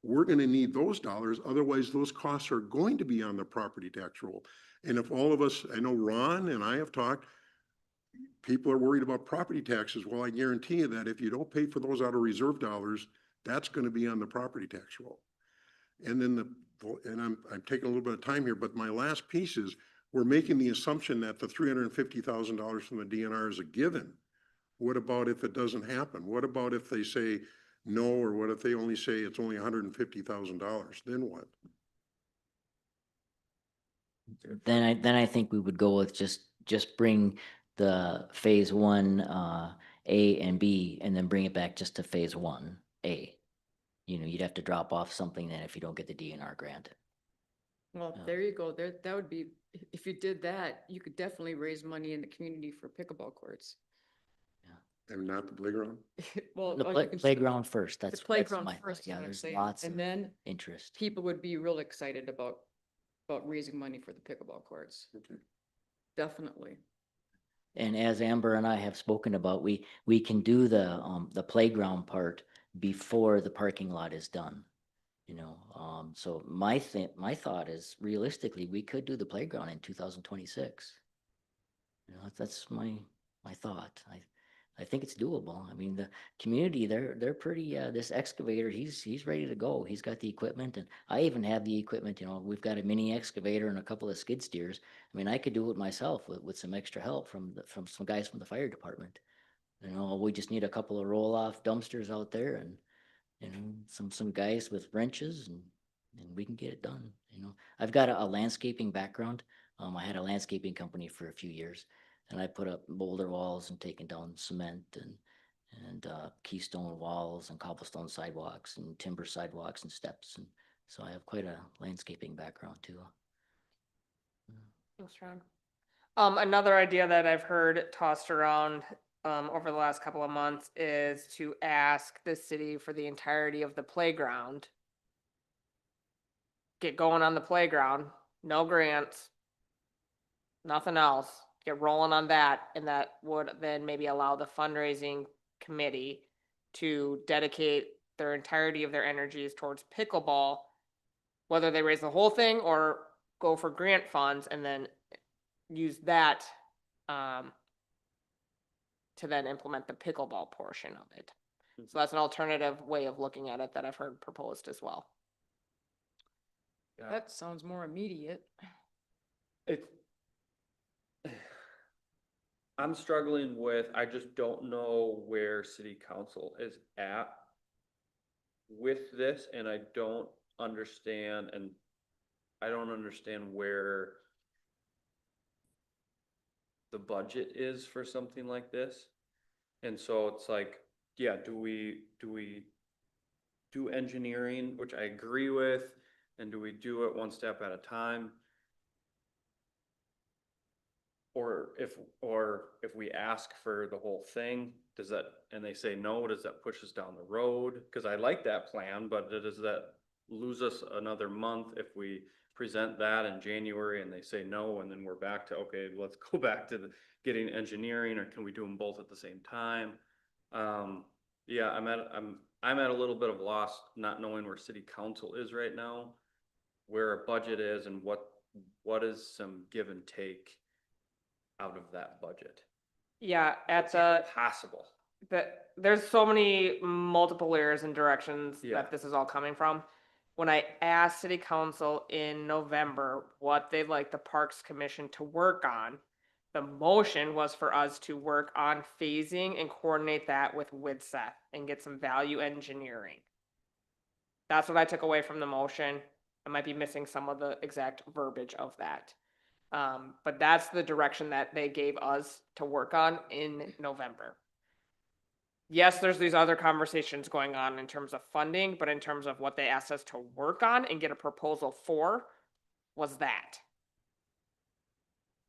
we're going to need those dollars. Otherwise, those costs are going to be on the property tax roll. And if all of us, I know Ron and I have talked, people are worried about property taxes. Well, I guarantee you that if you don't pay for those out of reserve dollars, that's gonna be on the property tax roll. And then and I'm taking a little bit of time here, but my last piece is, we're making the assumption that the $350,000 from the DNR is a given. What about if it doesn't happen? What about if they say no, or what if they only say it's only $150,000? Then what? Then I think we would go with just bring the phase one, A and B, and then bring it back just to phase one, A. You know, you'd have to drop off something then if you don't get the DNR grant. Well, Yeah. there you go. There, that would be, if you did that, you could definitely raise money in the community for pickleball courts. And not the playground? Well, The you can s- playground first, The that's playground my, first, is yeah, what I'm there's saying. lots of And then interest. people would be real excited about raising money for the pickleball courts. Okay. Definitely. And as Amber and I have spoken about, we can do the playground part before the parking lot is done. You know, so my thought is realistically, we could do the playground in 2026. You know, that's my thought. I think it's doable. I mean, the community, they're pretty, this excavator, he's ready to go. He's got the equipment, and I even have the equipment, you know, we've got a mini excavator and a couple of skid steers. I mean, I could do it myself with some extra help from some guys from the fire department. You know, we just need a couple of roll-off dumpsters out there, and you know, some guys with wrenches, and we can get it done. You know, I've got a landscaping background. I had a landscaping company for a few years, and I put up boulder walls and taken down cement and keystone walls and cobblestone sidewalks and timber sidewalks and steps, and so I have quite a landscaping background too. Thanks, Ron. Another idea that I've heard tossed around over the last couple of months is to ask the city for the entirety of the playground. Get going on the playground, no grants, nothing else. Get rolling on that, and that would then maybe allow the fundraising committee to dedicate their entirety of their energies towards pickleball, whether they raise the whole thing or go for grant funds and then use that to then implement the pickleball portion of it. So that's an alternative way of looking at it that I've heard proposed as well. Yeah. That sounds more immediate. It, I'm struggling with, I just don't know where city council is at with this, and I don't understand where the budget is for something like this. And so it's like, yeah, do we do engineering, which I agree with, and do we do it one step at a time? Or if we ask for the whole thing, does that, and they say no, does that push us down the road? Cause I like that plan, but does that lose us another month if we present that in January and they say no, and then we're back to, okay, let's go back to getting engineering, or can we do them both at the same time? Yeah, I'm at a little bit of loss, not knowing where city council is right now, where a budget is, and what is some give and take out of that budget. Yeah, at the, Possible. there's so many multiple layers and directions Yeah. that this is all coming from. When I asked city council in November what they'd like the Parks Commission to work on, the motion was for us to work on phasing and coordinate that with WIDSEF and get some value engineering. That's what I took away from the motion. I might be missing some of the exact verbiage of that. But that's the direction that they gave us to work on in November. Yes, there's these other conversations going on in terms of funding, but in terms of what they asked us to work on and get a proposal for was that.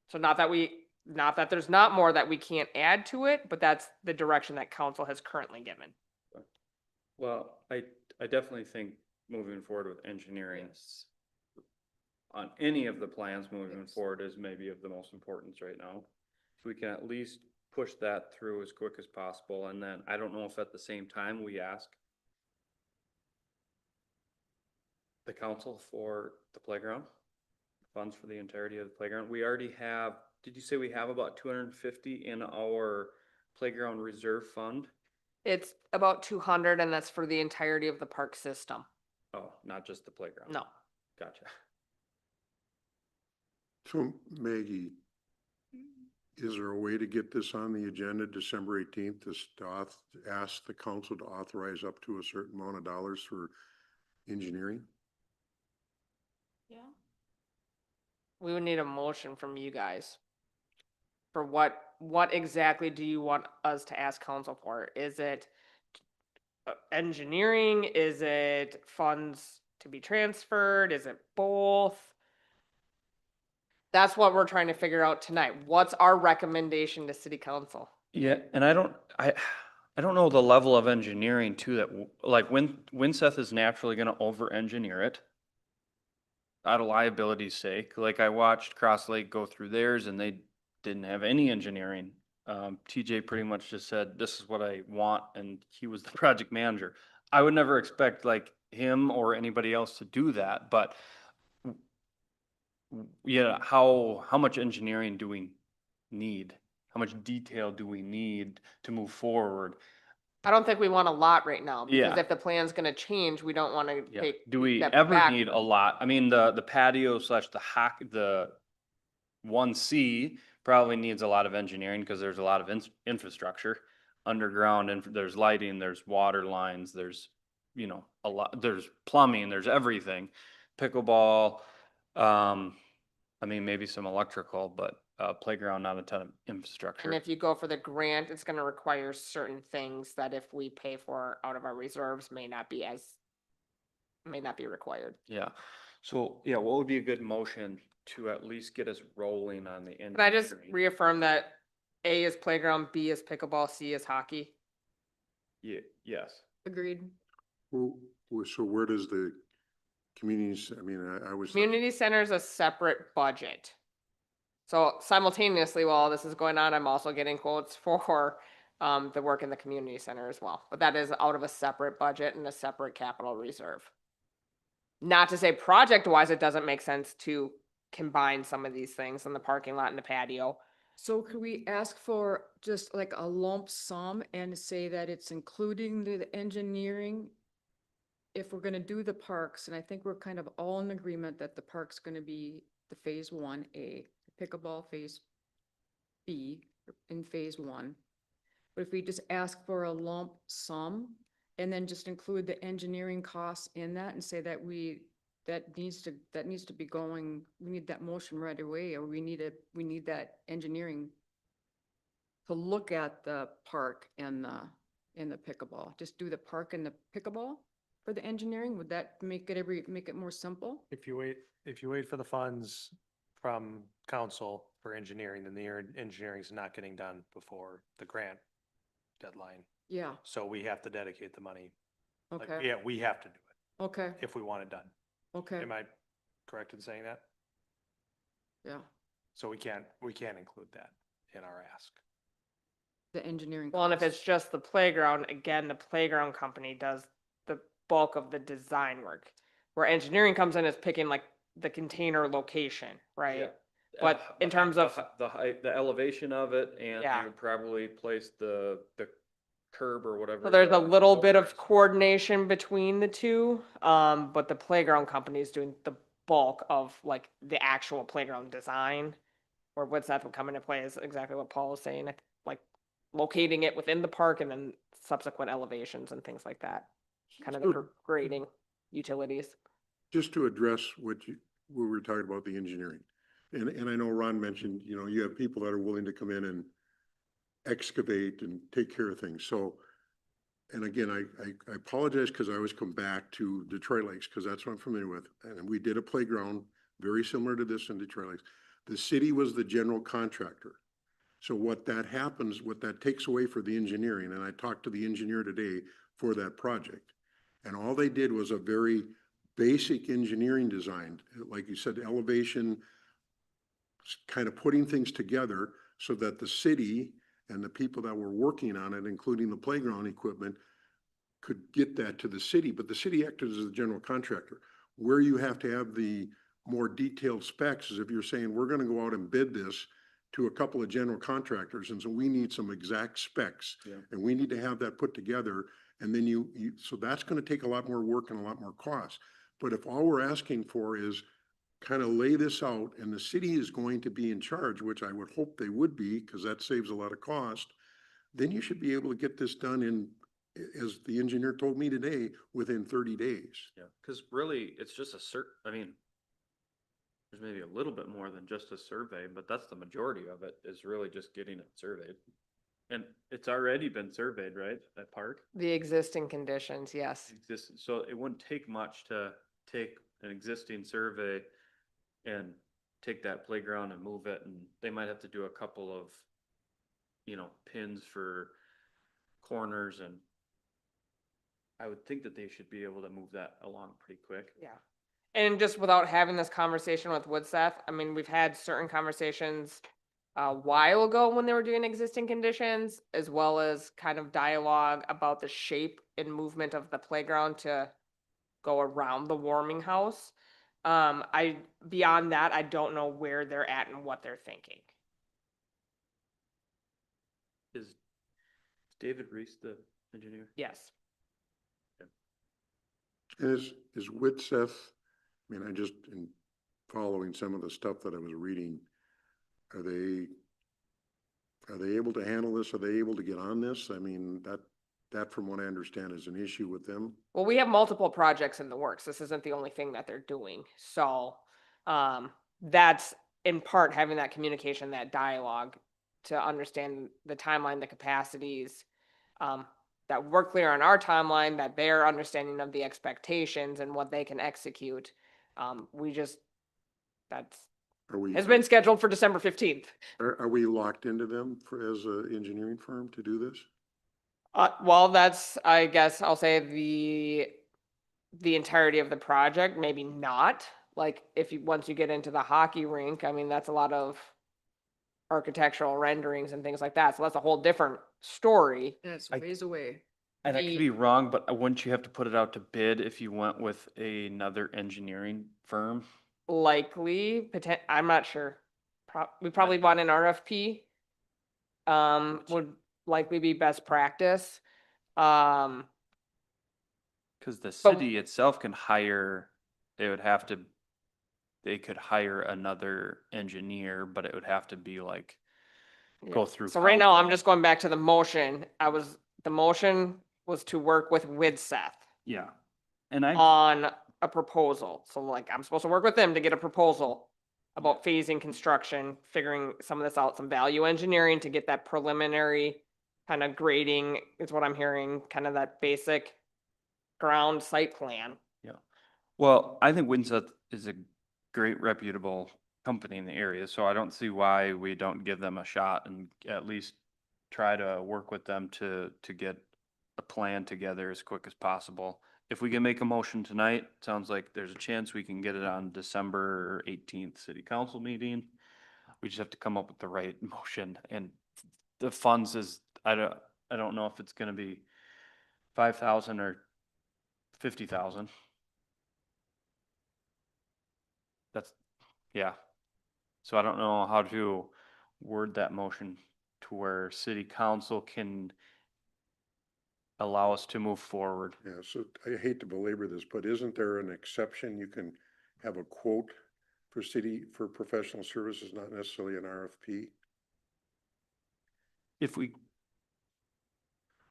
So not that there's not more that we can't add to it, but that's the direction that council has currently given. Well, I definitely think moving forward with engineering on any of the plans moving forward is maybe of the most importance right now. If we can at least push that through as quick as possible, and then I don't know if at the same time we ask the council for the playground, funds for the entirety of the playground. We already have did you say we have about 250 in our playground reserve fund? It's about 200 and that's for the entirety of the park system. Oh, not just the playground? No. Gotcha. So Maggie, is there a way to get this on the agenda December 18th to ask the council to authorize up to a certain amount of dollars for engineering? Yeah. We would need a motion from you guys. For what exactly do you want us to ask council for? Is it engineering? Is it funds to be transferred? Is it both? That's what we're trying to figure out tonight. What's our recommendation to city council? Yeah, and I don't know the level of engineering too that, like, Winseth is naturally gonna over-engineer it out of liability's sake. Like, I watched Cross Lake go through theirs and they didn't have any engineering. TJ pretty much just said, this is what I want, and he was the project manager. I would never expect like him or anybody else to do that, but yeah, how much engineering do we need? How much detail do we need to move forward? I don't think we want a lot right now, because Yeah. if the plan's gonna change, we don't wanna Yeah, take. do we step ever back. need a lot? I mean, the patio slash the 1C probably needs a lot of engineering because there's a lot of infrastructure, underground, and there's lighting, there's water lines, there's, you know, a lot, there's plumbing, there's everything. Pickleball, I mean, maybe some electrical, but playground, not a ton of infrastructure. And if you go for the grant, it's gonna require certain things that if we pay for out of our reserves may not be required. Yeah, so, yeah, what would be a good motion to at least get us rolling on the engineering? Can I just reaffirm that A is playground, B is pickleball, C is hockey? Yeah, yes. Agreed. Well, so where does the communities, I mean, I was. Community center is a separate budget. So simultaneously, while this is going on, I'm also getting quotes for the work in the community center as well. But that is out of a separate budget and a separate capital reserve. Not to say project-wise, it doesn't make sense to combine some of these things in the parking lot and the patio. So could we ask for just like a lump sum and say that it's including the engineering? If we're gonna do the parks, and I think we're kind of all in agreement that the park's gonna be the phase 1A, pickleball phase B in phase 1. But if we just ask for a lump sum and then just include the engineering costs in that and say that that needs to be going, we need that motion right away, or we need that engineering to look at the park and the pickleball. Just do the park and the pickleball for the engineering? Would that make it more simple? If you wait for the funds from council for engineering, then the engineering's not getting done before the grant deadline. Yeah, So we have to dedicate the money. Like, okay, yeah, we have to do it okay, if we want it done. okay, Am I correct in saying that? yeah, So we can't include that in our ask. the engineering. Well, and if costs. it's just the playground, again, the playground company does the bulk of the design work. Where engineering comes in is picking like the container location, right? But in terms of, The height, the elevation of it, and Yeah. they would probably place the curb or whatever. so there's a the little bit of overhang. coordination between the two. But the playground company is doing the bulk of like the actual playground design. Or what's that will come into play is exactly what Paul is saying, like locating it within the park and then subsequent elevations and things like that. Kind of the grading utilities. Just to address what we were talking about, the engineering. And I know Ron mentioned, you know, you have people that are willing to come in and excavate and take care of things. So, and again, I apologize because I always come back to Detroit Lakes because that's what I'm familiar with. And we did a playground very similar to this in Detroit Lakes. The city was the general contractor. So what that takes away for the engineering, and I talked to the engineer today for that project. And all they did was a very basic engineering design, like you said, elevation, kind of putting things together so that the city and the people that were working on it, including the playground equipment, could get that to the city. But the city acted as the general contractor. Where you have to have the more detailed specs is if you're saying, we're gonna go out and bid this to a couple of general contractors and so we need some exact specs. Yeah. And we need to have that put together and then so that's gonna take a lot more work and a lot more cost. But if all we're asking for is kind of lay this out and the city is going to be in charge, which I would hope they would be, because that saves a lot of cost, then you should be able to get this done in, as the engineer told me today, within 30 days. Yeah, cause really, it's just I mean, there's maybe a little bit more than just a survey, but that's the majority of it, is really just getting it surveyed. And it's already been surveyed, right, that park? The existing conditions, yes. So it wouldn't take much to take an existing survey and take that playground and move it, and they might have to do a couple of, pins for corners, and I would think that they should be able to move that along pretty quick. Yeah. And just without having this conversation with Woodseth, I mean, we've had certain conversations a while ago when they were doing existing conditions, as well as kind of dialogue about the shape and movement of the playground to go around the warming house. Beyond that, I don't know where they're at and what they're thinking. Is David Reese the engineer? Yes. Is Witseth, I mean, in following some of the stuff that I was reading, are they able to handle this? Are they able to get on this? I mean, that from what I understand is an issue with them. Well, we have multiple projects in the works. This isn't the only thing that they're doing. So, that's in part having that communication, that dialogue to understand the timeline, the capacities, that we're clear on our timeline, that they're understanding of the expectations and what they can execute. That's Are we, has been scheduled for December 15th. are we locked into them as an engineering firm to do this? Well, that's, I guess I'll say the entirety of the project, maybe not. Like once you get into the hockey rink, I mean, that's a lot of architectural renderings and things like that. So that's a whole different story. That's I- ways away. And I could be wrong, but wouldn't you have to put it out to bid if you went with another engineering firm? Likely, I'm not sure. We probably want an RFP. Would likely be best practice. Cause the city itself can hire, they could hire another engineer, but it would have to be like, go Yeah. through. So right now, I'm council. just going back to the motion. The motion was to work with Widseth Yeah, and I, on a proposal. So like, I'm supposed to work with them to get a proposal about phasing construction, figuring some of this out, some value engineering to get that preliminary kind of grading is what I'm hearing, kind of that basic ground site plan. well, I think Winseth is a great reputable company in the area, so I don't see why we don't give them a shot and at least try to work with them to get a plan together as quick as possible. If we can make a motion tonight, sounds like there's a chance we can get it on December 18th city council meeting. We just have to come up with the right motion, and the funds is, I don't know if it's gonna be 5,000 or 50,000. Yeah. So I don't know how to word that motion to where city council can allow us to move forward. Yeah, so I hate to belabor this, but isn't there an exception? You can have a quote for professional services, not necessarily an RFP? If we, for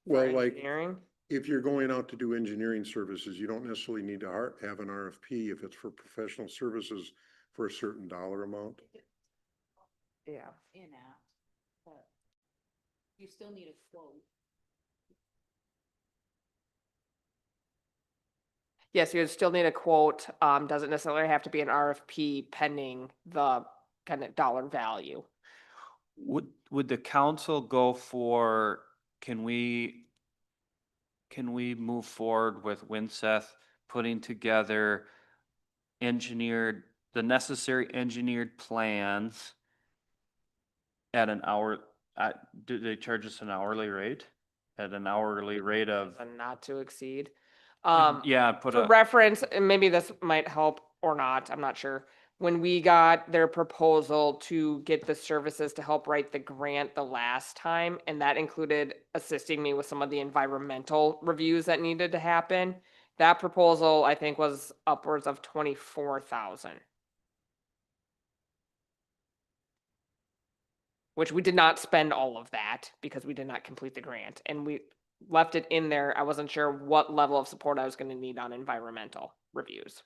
Well, like, engineering. if you're going out to do engineering services, you don't necessarily need to have an RFP if it's for professional services for a certain dollar amount. Yeah. In that, but you still need a quote. Yes, you would still need a quote. Doesn't necessarily have to be an RFP pending the kind of dollar value. would the council go for, can we move forward with Winseth putting together the necessary engineered plans at an hour, do they charge us an hourly rate? At an hourly rate of, A not to exceed. yeah, put For a, reference, and maybe this might help or not, I'm not sure. when we got their proposal to get the services to help write the grant the last time, and that included assisting me with some of the environmental reviews that needed to happen. That proposal, I think, was upwards of 24,000. Which we did not spend all of that because we did not complete the grant, and we left it in there. I wasn't sure what level of support I was gonna need on environmental reviews.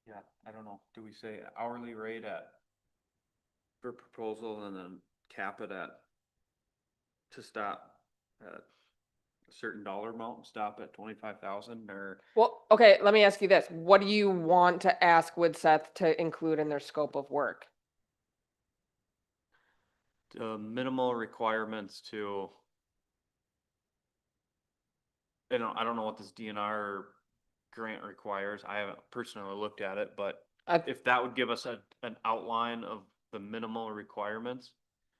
Yeah, I don't know. Do we say hourly rate for proposal and then cap it to stop at a certain dollar amount, and stop at 25,000 or? Well, okay, let me ask you this. What do you want to ask Woodseth to include in their scope of work? Minimal requirements to, I don't know what this DNR grant requires. I haven't personally looked at it, but I- if that would give us an outline of the minimal requirements.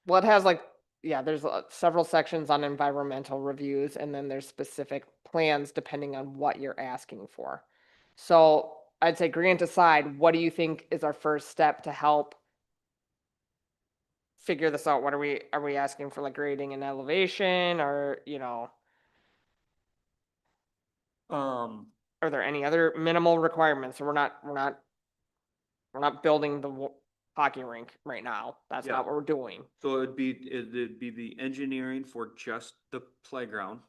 Well, it has like, yeah, there's several sections on environmental reviews, and then there's specific plans depending on what you're asking for. So I'd say grant aside, what do you think is our first step to help figure this out? What are we asking for, like grading and elevation, or, are there any other minimal requirements? So we're not building the hockey rink right now. That's Yeah. not what we're doing. So it'd be the engineering for just the playground.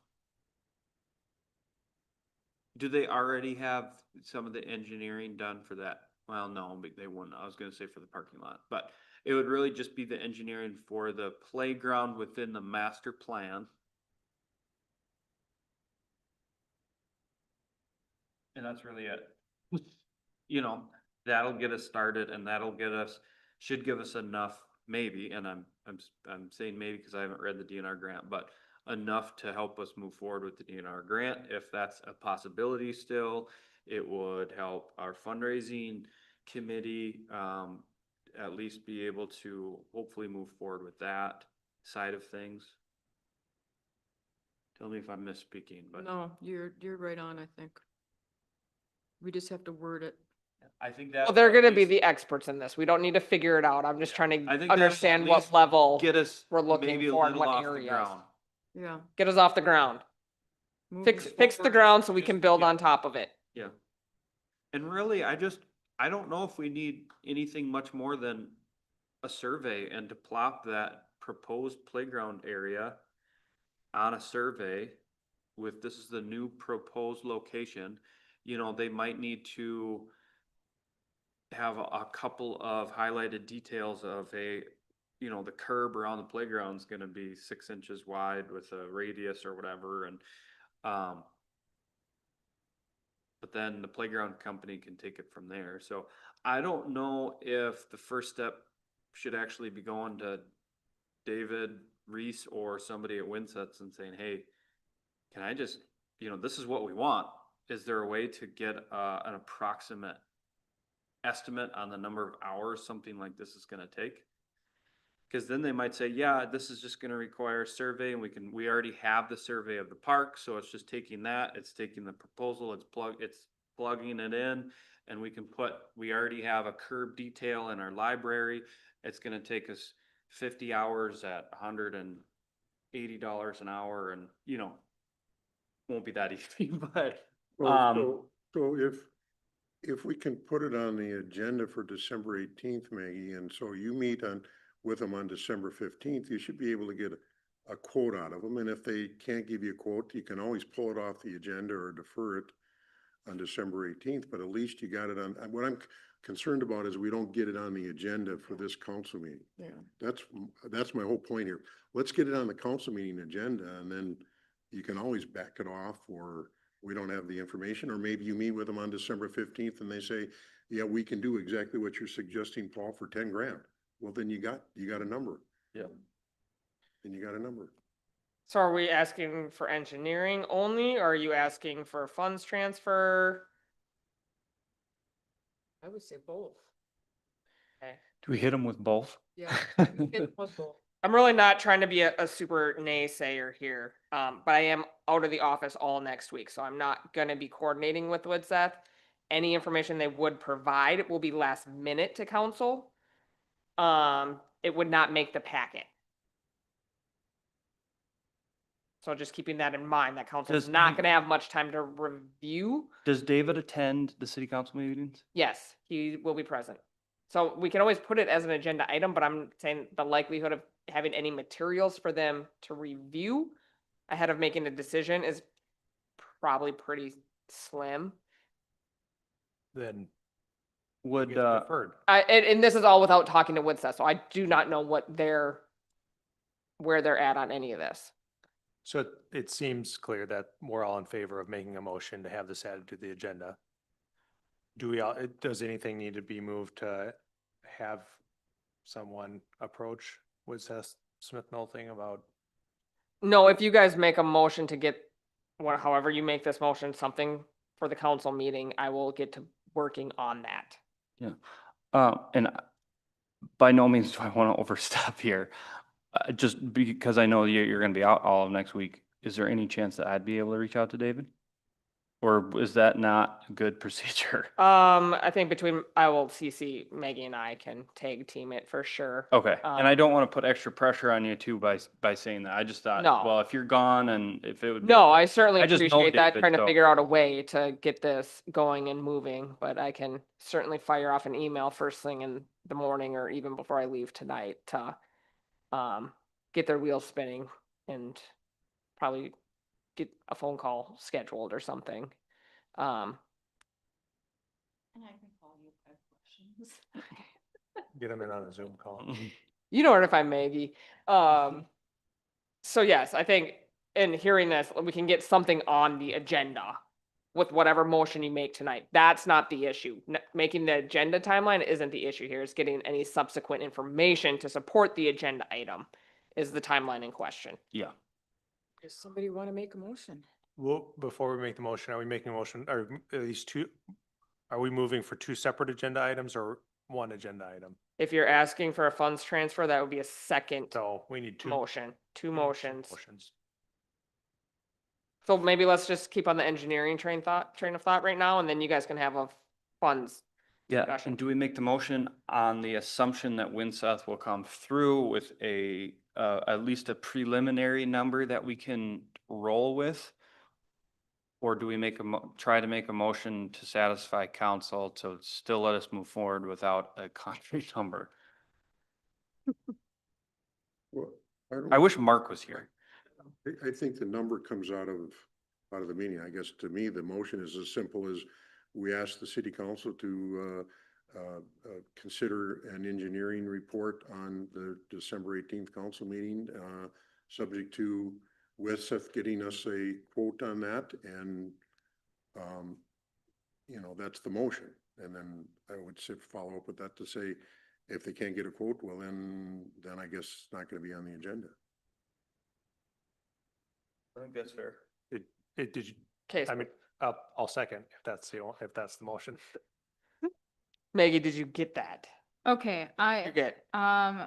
Do they already have some of the engineering done for that? Well, no, but they wouldn't. I was gonna say for the parking lot, but it would really just be the engineering for the playground within the master plan. And that's really it. You know, that'll get us started and should give us enough, maybe, and I'm saying maybe because I haven't read the DNR grant, but enough to help us move forward with the DNR grant. If that's a possibility still, it would help our fundraising committee, at least be able to hopefully move forward with that side of things. Tell me if I'm misspeaking, but No, you're right on, I think. We just have to word it. I think that. Well, they're at gonna be least the experts in this. We don't need to figure it out. I'm just trying I to think that'll understand at what least level get us we're looking maybe a for and little what off the areas. ground. Yeah. Get us off the ground. Moving Fix the forward. ground so we Just- can build yeah. on top of it. Yeah. And really, I don't know if we need anything much more than a survey and to plop that proposed playground area on a survey with this is the new proposed location. They might need to have a couple of highlighted details of the curb around the playground is gonna be 6 inches wide with a radius or whatever, and, but then the playground company can take it from there. So I don't know if the first step should actually be going to David Reese or somebody at Winsets and saying, hey, can I just, this is what we want. Is there a way to get an approximate estimate on the number of hours something like this is gonna take? Because then they might say, yeah, this is just gonna require a survey, and we already have the survey of the park, so it's just taking that, it's taking the proposal, it's plugging it in, and we already have a curb detail in our library. It's gonna take us 50 hours at $180 an hour, and, won't be that easy, but, So if we can put it on the agenda for December 18th, Maggie, and so you meet with them on December 15th, you should be able to get a quote out of them. And if they can't give you a quote, you can always pull it off the agenda or defer it on December 18th, but at least you got it on. What I'm concerned about is we don't get it on the agenda for this council meeting. Yeah. That's my whole point here. Let's get it on the council meeting agenda, and then you can always back it off, or we don't have the information, or maybe you meet with them on December 15th and they say, yeah, we can do exactly what you're suggesting, Paul, for 10 grand. Well, then you got a number. yeah. Then you got a number. So are we asking for engineering only, or are you asking for funds transfer? I would say both. Okay. Do we hit them with both? Yeah. It was both. I'm really not trying to be a super naysayer here, but I am out of the office all next week, so I'm not gonna be coordinating with Woodseth. Any information they would provide will be last minute to council. It would not make the packet. So just keeping that in mind, that council's Does not he- gonna have much time to review. Does David attend the city council meetings? Yes, he will be present. So we can always put it as an agenda item, but I'm saying the likelihood of having any materials for them to review ahead of making a decision is probably pretty slim. Then it Would, gets deferred. And this is all without talking to Woodseth, so I do not know where they're at on any of this. So it seems clear that we're all in favor of making a motion to have this added to the agenda. Do we all, does anything need to be moved to have someone approach Woodseth Smith Nothing about? No, if you guys make a motion to get, however you make this motion, something for the council meeting, I will get to working on that. and by no means do I want to overstep here. Just because I know you're going to be out all of next week, is there any chance that I'd be able to reach out to David? Or is that not a good procedure? I think I will CC Maggie and I can tag team it for sure. Okay, and I Um, don't want to put extra pressure on you too by saying that. I just thought, No. well, if you're gone and if it would. No, I certainly I just know appreciate that, David, trying to so- figure out a way to get this going and moving, but I can certainly fire off an email first thing in the morning or even before I leave tonight to get their wheels spinning and probably get a phone call scheduled or something. And I can call you if I have questions. Get them in on a Zoom call. You know where to find Maggie. So yes, I think in hearing this, we can get something on the agenda with whatever motion you make tonight. That's not the issue. Making the agenda timeline isn't the issue here. It's getting any subsequent information to support the agenda item is the timeline in question. Yeah. Does somebody want to make a motion? Well, before we make the motion, are we making a motion, or at least two? Are we moving for two separate agenda items or one agenda item? If you're asking for a funds transfer, that would be a second So we need two. motion, two two motions. Motions. So maybe let's just keep on the engineering train of thought right now, and then you guys can have a funds. Yeah, discussion. and do we make the motion on the assumption that Winseth will come through with at least a preliminary number that we can roll with? Or do we try to make a motion to satisfy council to still let us move forward without a concrete number? Well, I wish Mark was here. I think the number comes out of the meeting. I guess to me, the motion is as simple as we ask the city council to consider an engineering report on the December 18th council meeting, subject to Weseth getting us a quote on that, and that's the motion. And then I would follow up with that to say, if they can't get a quote, well, then I guess it's not going to be on the agenda. I think that's fair. Did you, Okay, I mean, I'll second if that's the motion. Maggie, did you get that? Okay, You're I, good.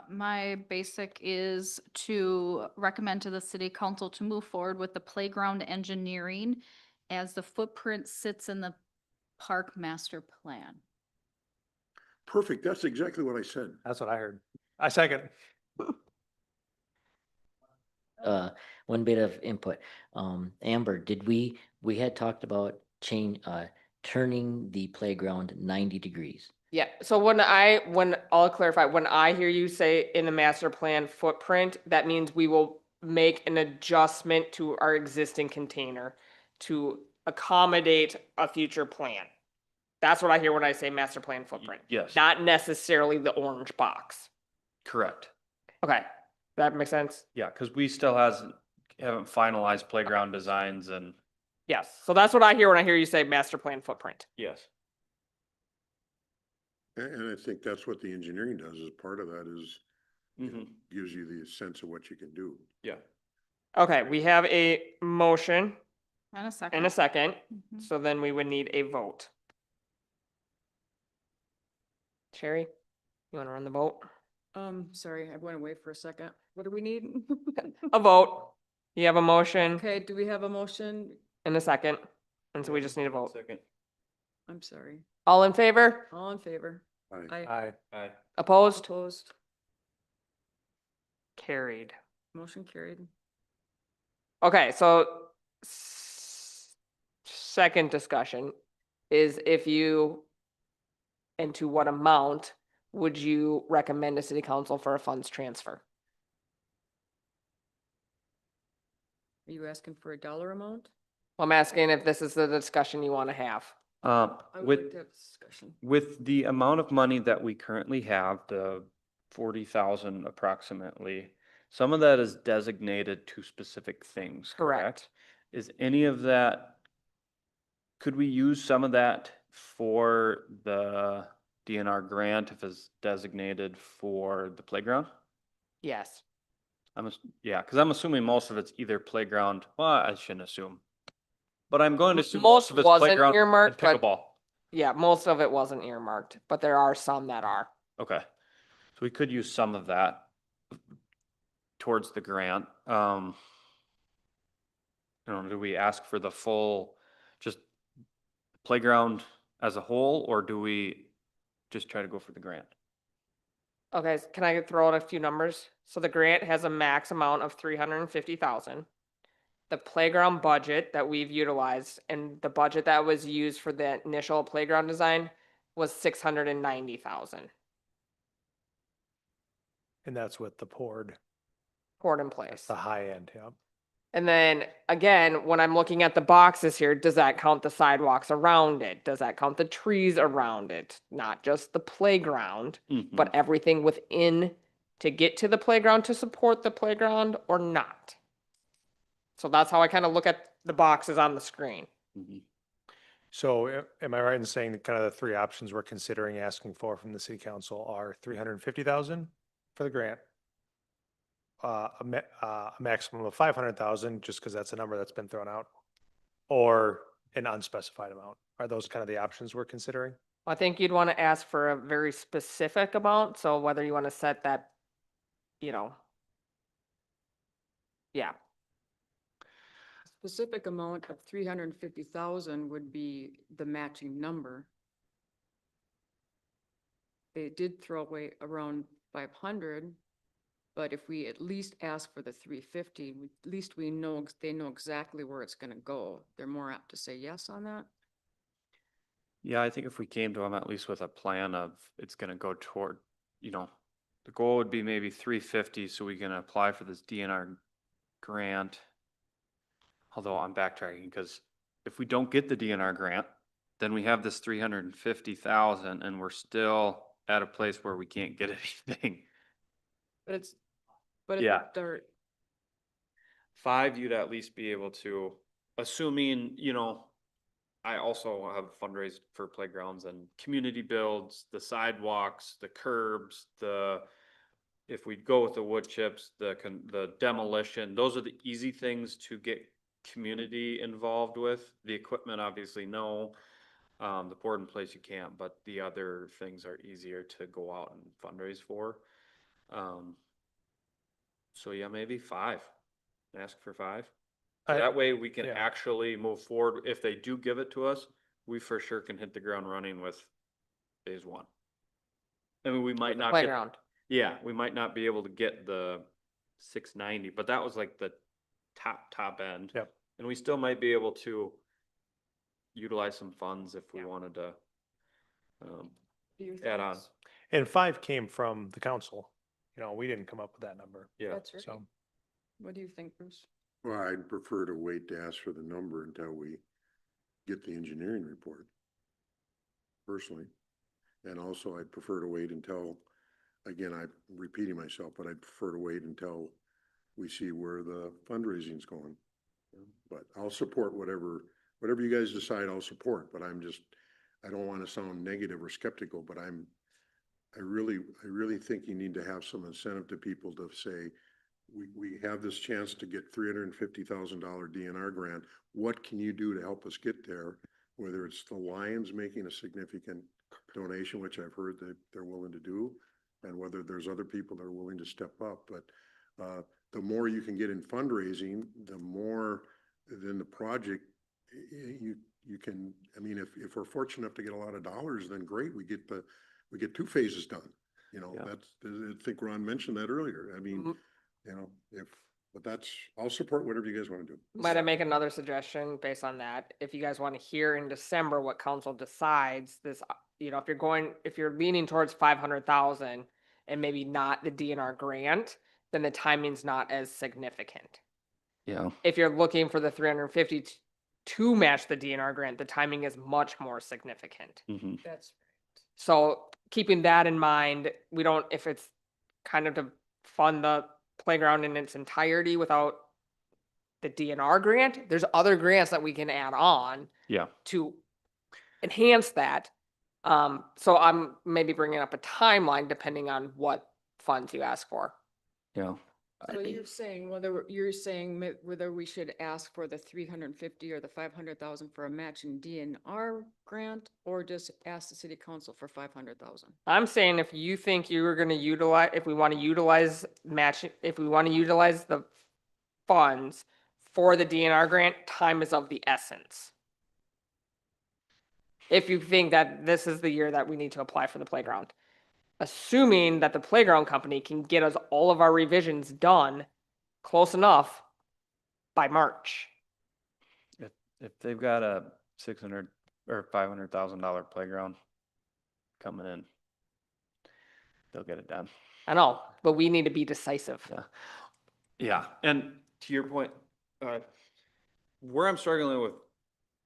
my basic is to recommend to the city council to move forward with the playground engineering as the footprint sits in the park master plan. Perfect. That's exactly what I said. That's what I heard. I second. One bit of input. Amber, we had talked about turning the playground 90 degrees. Yeah, so I'll clarify, when I hear you say in the master plan footprint, that means we will make an adjustment to our existing container to accommodate a future plan. That's what I hear when I say master plan footprint, Yes, not necessarily the orange box. correct. Okay, that makes sense? Yeah, because we still haven't finalized playground designs and. Yes, so that's what I hear when I hear you say master plan footprint. Yes. And I think that's what the engineering does, is part of that is Mm-hmm. gives you the sense of what you can do. Yeah. Okay, we have a motion And a second. and a second, Mhm. so then we would need a vote. Sherry, you want to run the vote? Sorry, I went away for a second. What do we need? A vote. You have a motion Okay, do we have a motion? and a second, and so we just need a vote. Second. I'm sorry. All in favor? All in favor? Aye. Aye. Aye. Opposed? Opposed? Carried. Motion carried. Okay, so second discussion is if you, and to what amount would you recommend to city council for a funds transfer? Are you asking for a dollar amount? I'm asking if this is the discussion you want to have. I would With, like to have a discussion. with the amount of money that we currently have, the 40,000 approximately, some of that is designated to specific things, Correct. correct? Is any of that, could we use some of that for the DNR grant if it's designated for the playground? Yes. Yeah, because I'm assuming most of it's either playground, well, I shouldn't assume. But I'm going to assume Most most of it's wasn't playground and earmarked, but pickleball. yeah, most of it wasn't earmarked, but there are some that are. Okay, so we could use some of that towards the grant. Do we ask for the full, just playground as a whole, or do we just try to go for the grant? Okay, can I throw out a few numbers? So the grant has a max amount of 350,000. The playground budget that we've utilized and the budget that was used for the initial playground design was 690,000 And that's with the poured, poured in that's place. the high end, yeah. And then again, when I'm looking at the boxes here, does that count the sidewalks around it? Does that count the trees around it? Not just the playground, but Mhm. everything within to get to the playground to support the playground or not? So that's how I kind of look at the boxes on the screen. Mhm. So am I right in saying that kind of the three options we're considering asking for from the city council are 350,000 for the grant? A maximum of 500,000, just because that's a number that's been thrown out, or an unspecified amount. Are those kind of the options we're considering? I think you'd want to ask for a very specific amount, so whether you want to set that, you know. Yeah, Specific amount of 350,000 would be the matching number. They did throw away around 500, but if we at least ask for the 350, at least we know, they know exactly where it's gonna go. They're more apt to say yes on that. Yeah, I think if we came to them at least with a plan of it's gonna go toward, the goal would be maybe 350, so we can apply for this DNR grant. Although I'm backtracking, because if we don't get the DNR grant, then we have this 350,000 and we're still at a place where we can't get anything. But it's, but if Yeah. they're, 5, you'd at least be able to, assuming, I also have fundraised for playgrounds and community builds, the sidewalks, the curbs, if we go with the wood chips, the demolition, those are the easy things to get community involved with. The equipment, obviously, no. The board in place, you can't, but the other things are easier to go out and fundraise for. So yeah, maybe 5. Ask for 5. So that way we can yeah. actually move forward. If they do give it to us, we for sure can hit the ground running with phase 1. I mean, we might not get, playground. yeah, we might not be able to get the 690, but that was like the top end. Yep. And we still might be able to utilize some funds if we Yeah. wanted to do your add on. thoughts? And 5 came from the council. We didn't come up with that number. Yeah. That's right. So, What do you think, Bruce? Well, I'd prefer to wait to ask for the number until we get the engineering report. Personally. And also I'd prefer to wait until, again, I'm repeating myself, but I'd prefer to wait until we see where the fundraising's going. But I'll support whatever you guys decide, I'll support, but I don't want to sound negative or skeptical, but I really think you need to have some incentive to people to say, we have this chance to get $350,000 DNR grant. What can you do to help us get there? Whether it's the Lions making a significant donation, which I've heard that they're willing to do, and whether there's other people that are willing to step up, but, the more you can get in fundraising, the more then the project, you can, I mean, if we're fortunate enough to get a lot of dollars, then great, we get 2 phases done. You know, Yeah. that's, I think Ron mentioned that earlier. I mean, Mhm. you know, but I'll support whatever you guys want to do. Might I make another suggestion based on that? If you guys want to hear in December what council decides, this, if you're leaning towards 500,000 and maybe not the DNR grant, then the timing's not as significant. Yeah. If you're looking for the 350 to match the DNR grant, the timing is much more significant. Hmm. That's So keeping that in mind, we don't, if it's kind of to fund the playground in its entirety without the DNR grant, there's other grants that we can add on Yeah. to enhance that. So I'm maybe bringing up a timeline depending on what funds you ask for. Yeah. So you're saying whether we should ask for the 350 or the 500,000 for a matching DNR grant, or just ask the city council for 500,000? I'm saying if you think you are gonna utilize, if we want to utilize if we want to utilize the funds for the DNR grant, time is of the essence. If you think that this is the year that we need to apply for the playground, assuming that the playground company can get us all of our revisions done close enough by March. If they've got a 600 or $500,000 playground coming in, they'll get it done. I know, but we need to be decisive. Yeah. Yeah, and to your point, where I'm struggling with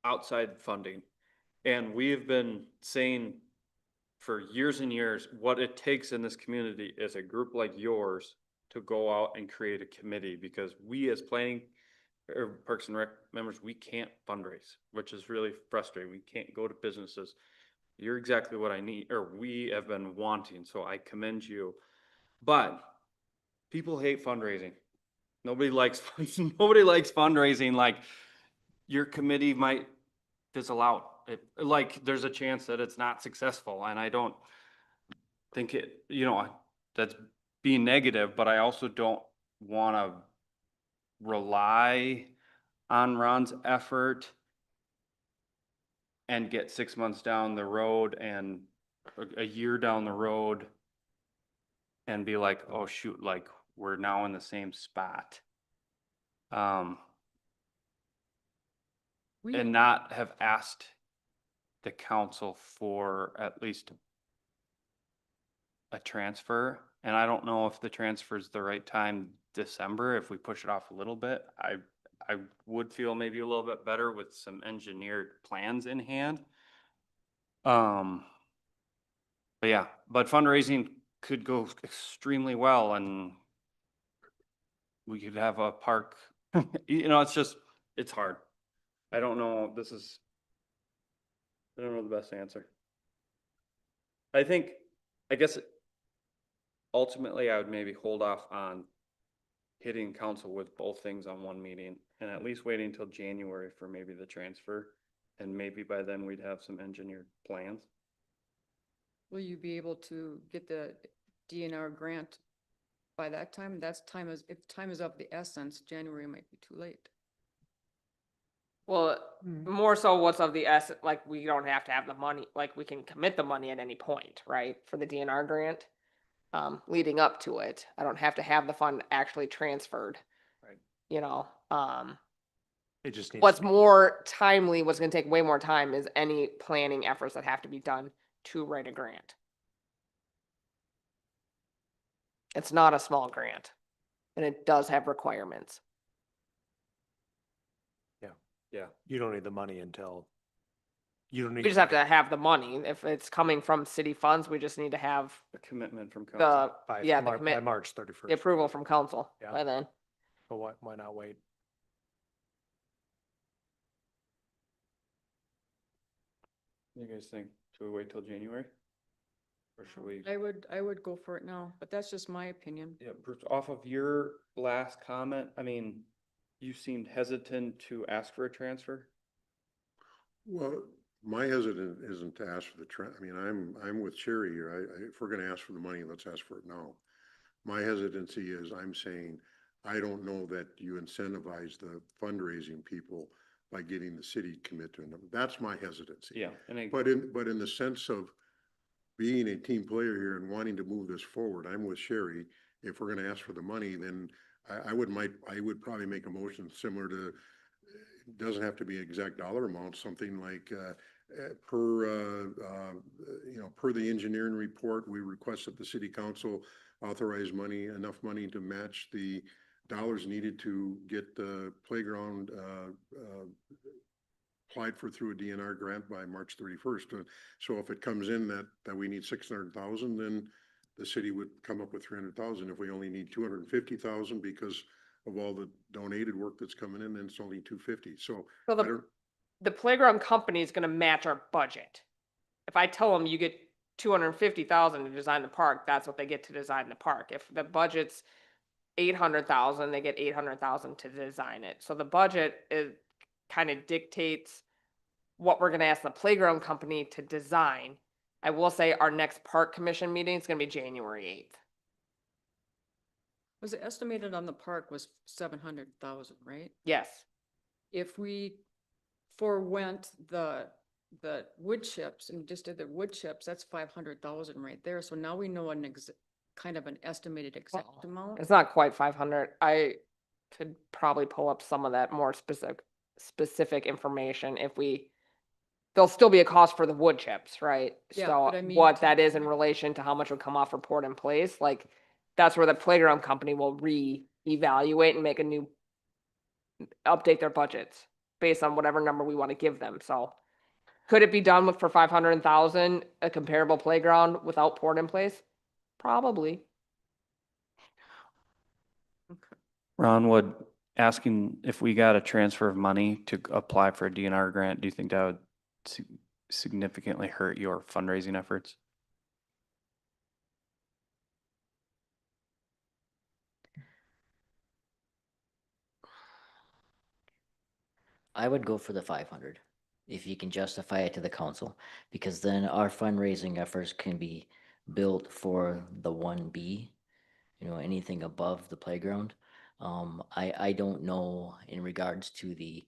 outside funding, and we have been saying for years and years, what it takes in this community is a group like yours to go out and create a committee, because we as planning or Parks and Rec members, we can't fundraise, which is really frustrating. We can't go to businesses. You're exactly what I need, or we have been wanting, so I commend you. But people hate fundraising. Nobody likes, nobody likes fundraising. Like, your committee might fizzle out. Like, there's a chance that it's not successful, and I don't think that's being negative, but I also don't wanna rely on Ron's effort and get 6 months down the road and a year down the road and be like, oh shoot, like, we're now in the same spot. And not have asked the council for at least a transfer. And I don't know if the transfer is the right time, December, if we push it off a little bit. I would feel maybe a little bit better with some engineered plans in hand. But yeah, but fundraising could go extremely well, and we could have a park, it's hard. I don't know the best answer. I guess ultimately I would maybe hold off on hitting council with both things on one meeting, and at least waiting until January for maybe the transfer. And maybe by then we'd have some engineered plans. Will you be able to get the DNR grant by that time? If time is of the essence, January might be too late. Well, more so what's of the essence, like, we don't have to have the money, like, we can commit the money at any point, right, for the DNR grant. Leading up to it, I don't have to have the fund actually transferred. Right. It just needs. What's more timely, what's gonna take way more time is any planning efforts that have to be done to write a grant. It's not a small grant, and it does have requirements. Yeah. You don't need the money until. You don't need. We just have to have the money. If it's coming from city funds, we just need to have A commitment from council. By, the by March the 31st. approval from council Yeah. by then. But why not wait? You guys think, should we wait till January? Or should we? I would go for it now, but that's just my opinion. Yeah, Bruce, off of your last comment, I mean, you seemed hesitant to ask for a transfer. Well, my hesitant isn't to ask for I mean, I'm with Sherry here. If we're gonna ask for the money, let's ask for it now. My hesitancy is I'm saying, I don't know that you incentivize the fundraising people by getting the city to commit to them. That's my hesitancy. Yeah. And I, But in the sense of being a team player here and wanting to move this forward, I'm with Sherry. If we're gonna ask for the money, then I would probably make a motion similar to, it doesn't have to be exact dollar amount, something like, per the engineering report, we request that the city council authorize enough money to match the dollars needed to get the playground, applied for through a DNR grant by March 31st. So if it comes in that we need 600,000, then the city would come up with 300,000. If we only need 250,000 because of all the donated work that's coming in, then it's only 250. So So I don't, the playground company is gonna match our budget. If I tell them you get 250,000 to design the park, that's what they get to design the park. If the budget's 800,000, they get 800,000 to design it. So the budget is kind of dictates what we're gonna ask the playground company to design. I will say our next park commission meeting is gonna be January 8th. Was it estimated on the park was 700,000, right? Yes. If we forwent the wood chips and just did the wood chips, that's 500,000 right there. So now we know kind of an estimated exact amount. It's not quite 500. I could probably pull up some of that more specific information if there'll still be a cost for the wood chips, right? Yeah, So but I mean what to- that is in relation to how much would come off for port in place, like that's where the playground company will re-evaluate and make a new, update their budgets based on whatever number we want to give them. So could it be done for 500,000, a comparable playground without port in place? Probably. Ron, would asking if we got a transfer of money to apply for a DNR grant, do you think that would significantly hurt your fundraising efforts? I would go for the 500 if you can justify it to the council, because then our fundraising efforts can be built for the 1B, anything above the playground. I don't know in regards to the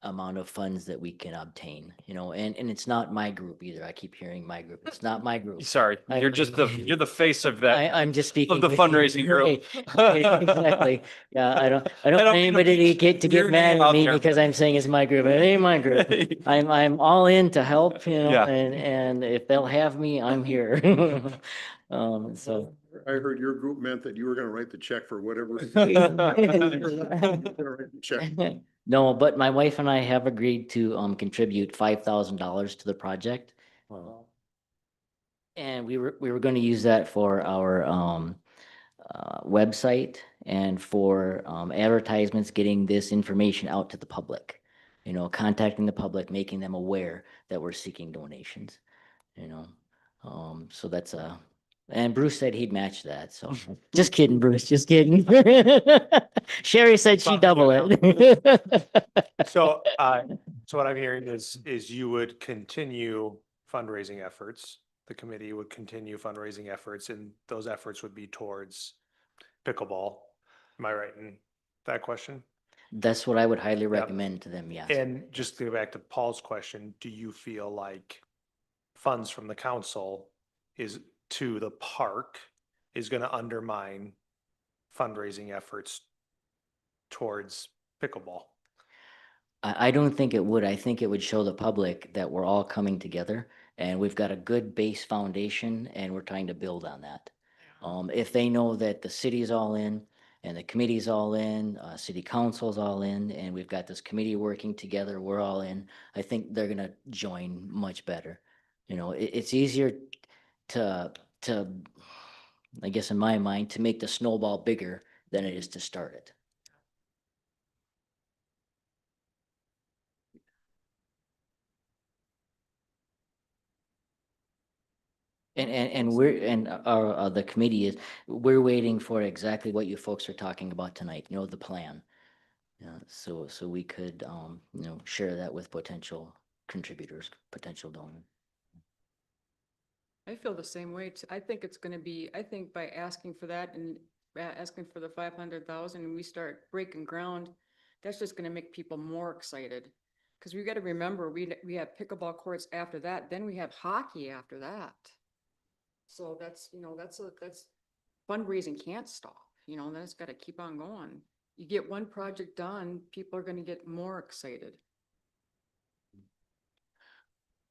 amount of funds that we can obtain, and it's not my group either. I keep hearing my group. It's not my group. Sorry, you're the face of I'm just speaking. the fundraising group. Right, exactly. Yeah, I don't want anybody to get mad at me because I'm saying it's my group. It ain't my group. I'm all in to help, Yeah. and if they'll have me, I'm here. So. I heard your group meant that you were gonna write the check for whatever. Check. No, but my wife and I have agreed to contribute $5,000 to the project. And we were going to use that for our website and for advertisements, getting this information out to the public. Contacting the public, making them aware that we're seeking donations. So that's and Bruce said he'd match that. So just kidding, Bruce. Just kidding. Sherry said she'd double it. So, so what I'm hearing is you would continue fundraising efforts. The committee would continue fundraising efforts, and those efforts would be towards pickleball. Am I right in that question? That's what I would highly recommend to them, yes. And just to go back to Paul's question, do you feel like funds from the council to the park is going to undermine fundraising efforts towards pickleball? I don't think it would. I think it would show the public that we're all coming together and we've got a good base foundation and we're trying to build on that. If they know that the city's all in and the committee's all in, city council's all in, and we've got this committee working together, we're all in, I think they're gonna join much better. It's easier to, I guess in my mind, to make the snowball bigger than it is to start it. And our the committee we're waiting for exactly what you folks are talking about tonight, the plan. So we could, share that with potential contributors, potential donors. I feel the same way. I think it's gonna be, I think by asking for that and asking for the 500,000 and we start breaking ground, that's just gonna make people more excited. Cause we gotta remember, we have pickleball courts after that, then we have hockey after that. So that's, that's fundraising can't stop, then it's gotta keep on going. You get one project done, people are gonna get more excited.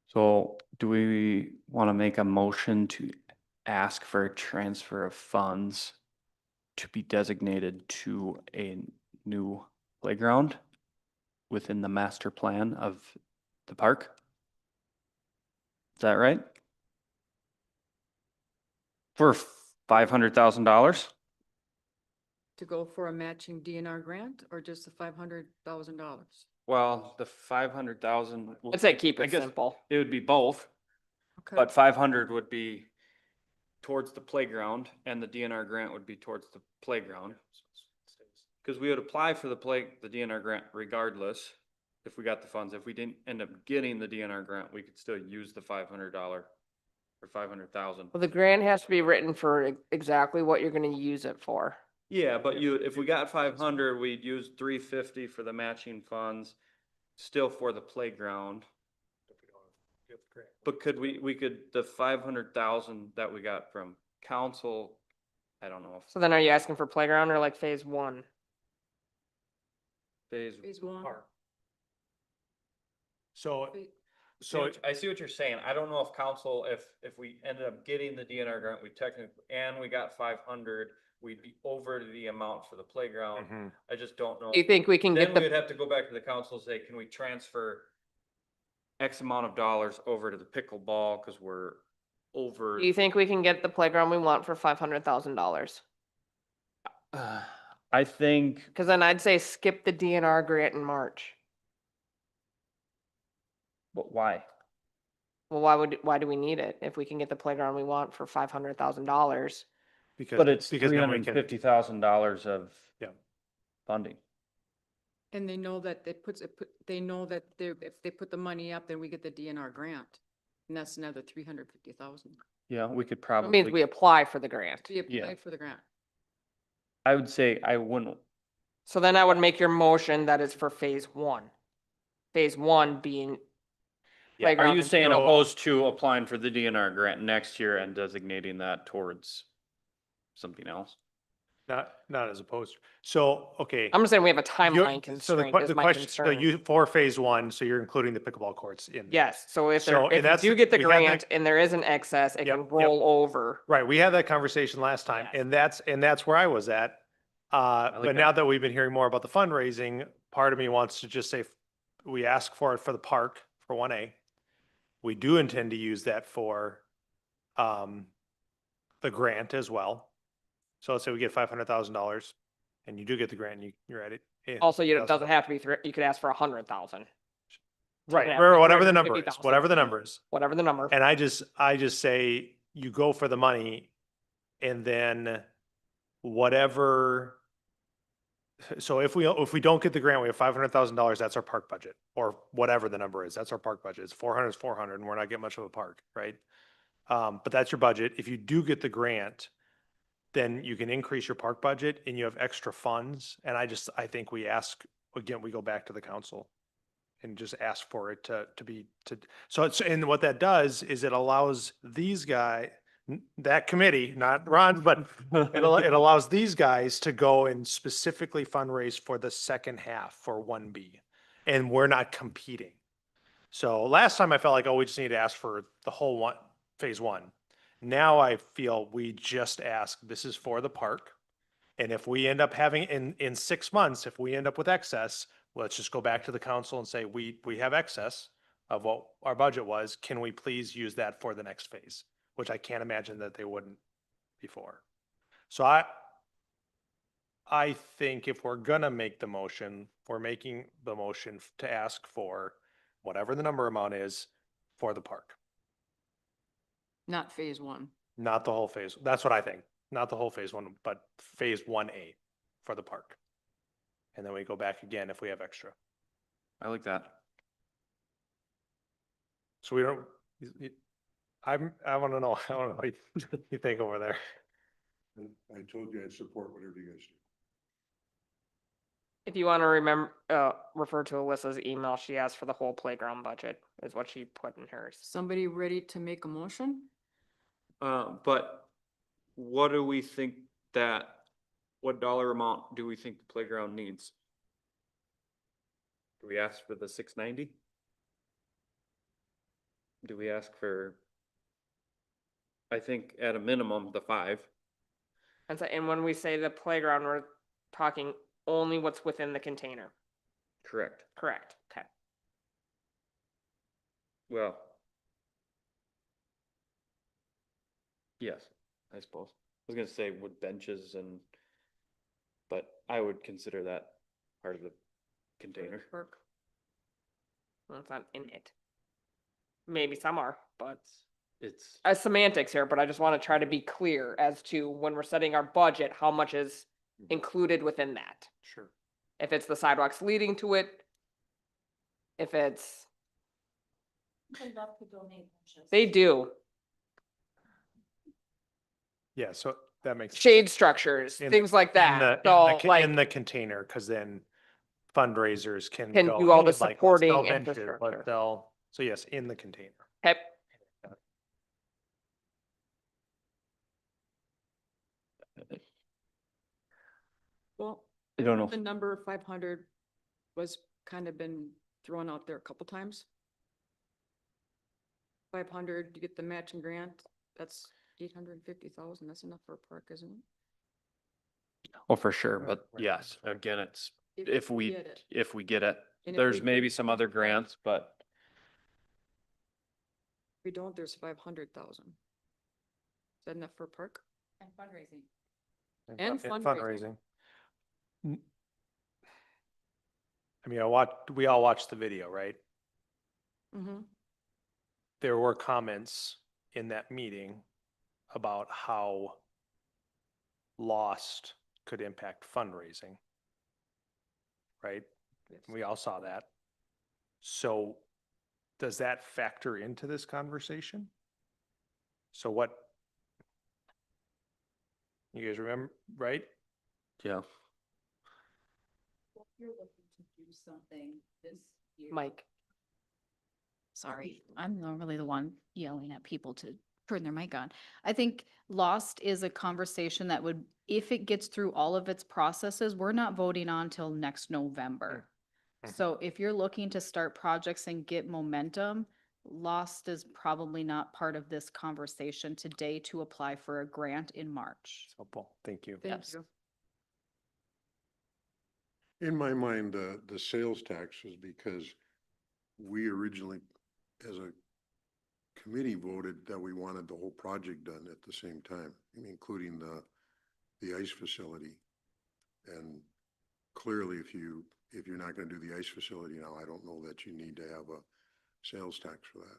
So do we want to make a motion to ask for a transfer of funds to be designated to a new playground within the master plan of the park? Is that right? For $500,000? To go for a matching DNR grant or just the $500,000? Well, the 500,000. I'd say keep I it guess simple. It would be both, Okay. but 500 would be towards the playground and the DNR grant would be towards the playground. Cause we would apply for the DNR grant regardless if we got the funds. If we didn't end up getting the DNR grant, we could still use the $500 or 500,000. Well, the grant has to be written for exactly what you're gonna use it for. Yeah, but if we got 500, we'd use 350 for the matching funds, still for the playground. But could we could, the 500,000 that we got from council, I don't know if So then are you asking for playground or like phase one? phase. Phase one. So, Phase- I see what you're saying. I don't know if council, if we ended up getting the DNR grant, we technically, and we got 500, we'd be over the amount for the playground. mhm. I just don't know. Do you think we can Then get we would the, have to go back to the council and say, can we transfer X amount of dollars over to the pickleball, cause we're over. do you think we can get the playground we want for $500,000? I think, Cause then I'd say skip the DNR grant in March. but why? Well, why do we need it if we can get the playground we want for $500,000? Because, But it's because then we can, $350,000 of Yeah. funding. And they know that they know that if they put the money up, then we get the DNR grant. And that's another 350,000. Yeah, we could It means we probably, apply for the grant. We Yeah. apply for the grant. I would say I wouldn't, So then I would make your motion that is for phase one. Phase one being yeah, are playground you and saying pickleball. opposed to applying for the DNR grant next year and designating that towards something else? not as opposed. So, okay. I'm just saying we have a You're- timeline so the constraint que- is the my question- So concern. you, for phase one, so you're including the pickleball courts in? Yes, so if So, and if that's you the- do get the we had that- grant and there is an excess, it Yep, can yep. roll over. Right, we had that conversation last time, Yes. and that's where I was at. like But now that. that we've been hearing more about the fundraising, part of me wants to just say, we ask for it for the park, for 1A. We do intend to use that for, the grant as well. So let's say we get $500,000 and you do get the grant, and you're at it. Also, it doesn't have to be you could ask for 100,000, Right, have or like whatever the number is, 350,000. whatever the number is. whatever the number. And I just say, you go for the money and then whatever. So if we don't get the grant, we have $500,000, that's our park budget, or whatever the number is, that's our park budget. It's 400 is 400 and we're not getting much of a park, right? But that's your budget. If you do get the grant, then you can increase your park budget and you have extra funds. And I think we ask, again, we go back to the council and just ask for it so it's, and what that does is it allows these that committee, not Ron, but it allows these guys to go and specifically fundraise for the second half for 1B. And we're not competing. So last time I felt like, oh, we just need to ask for the whole phase one. Now I feel we just ask, this is for the park. And if we end up having in 6 months, if we end up with excess, let's just go back to the council and say, we have excess of what our budget was. Can we please use that for the next phase? Which I can't imagine that they wouldn't before. So I think if we're gonna make the motion, we're making the motion to ask for whatever the number amount is for the park, Not phase one. not the whole phase. That's what I think. Not the whole phase one, but phase 1A for the park. And then we go back again if we have extra. I like that. So we don't, I want to know, I don't know what you think over there. I told you I'd support whatever you guys do. If you want to refer to Alyssa's email, she asked for the whole playground budget is what she put in hers. Somebody ready to make a motion? But what do we think what dollar amount do we think the playground needs? Do we ask for the 690? Do we ask for, I think at a minimum, the 5? And so, and when we say the playground, we're talking only what's within the container. Correct. Correct. Okay. Well. Yes, I suppose. I was gonna say wood benches but I would consider that part of the container. Park. Well, it's not in it. Maybe some are, but It's, semantics here, but I just want to try to be clear as to when we're setting our budget, how much is included within that. Sure. If it's the sidewalks leading to it, if it's, they do, Yeah, so that makes. shade structures, In- things like in that. the- So in like, the container, because then fundraisers can Can go, do all the "Hey, like, let's supporting sell benches, infrastructure." let's sell-" So yes, in the container. okay, Well, I don't know. the number 500 was kind of been thrown out there a couple times. 500 to get the matching grant, that's 850,000. That's enough for a park, isn't it? Oh, for sure, Right, but right. yes, again, it's, if we get it. get it, And if there's we maybe get some other it, grants, but If we don't, there's 500,000. Is that enough for a park? And fundraising. And fun- fundraising. Fundraising. I mean, we all watched the video, right? Mm-hmm. There were comments in that meeting about how lost could impact fundraising. Right? We all saw that. So does that factor into this conversation? So what? You guys remember, right? yeah. You're looking to do something this year. Mike. Sorry, I'm normally the one yelling at people to turn their mic on. I think lost is a conversation that would, if it gets through all of its processes, we're not voting on till next November. Mhm. So if you're looking to start projects and get momentum, lost is probably not part of this conversation today to apply for a grant in March. It's helpful. Thank you. Thank Yes. you. In my mind, the sales tax was because we originally, as a committee, voted that we wanted the whole project done at the same time, including the ice facility. And clearly, if you're not gonna do the ice facility now, I don't know that you need to have a sales tax for that.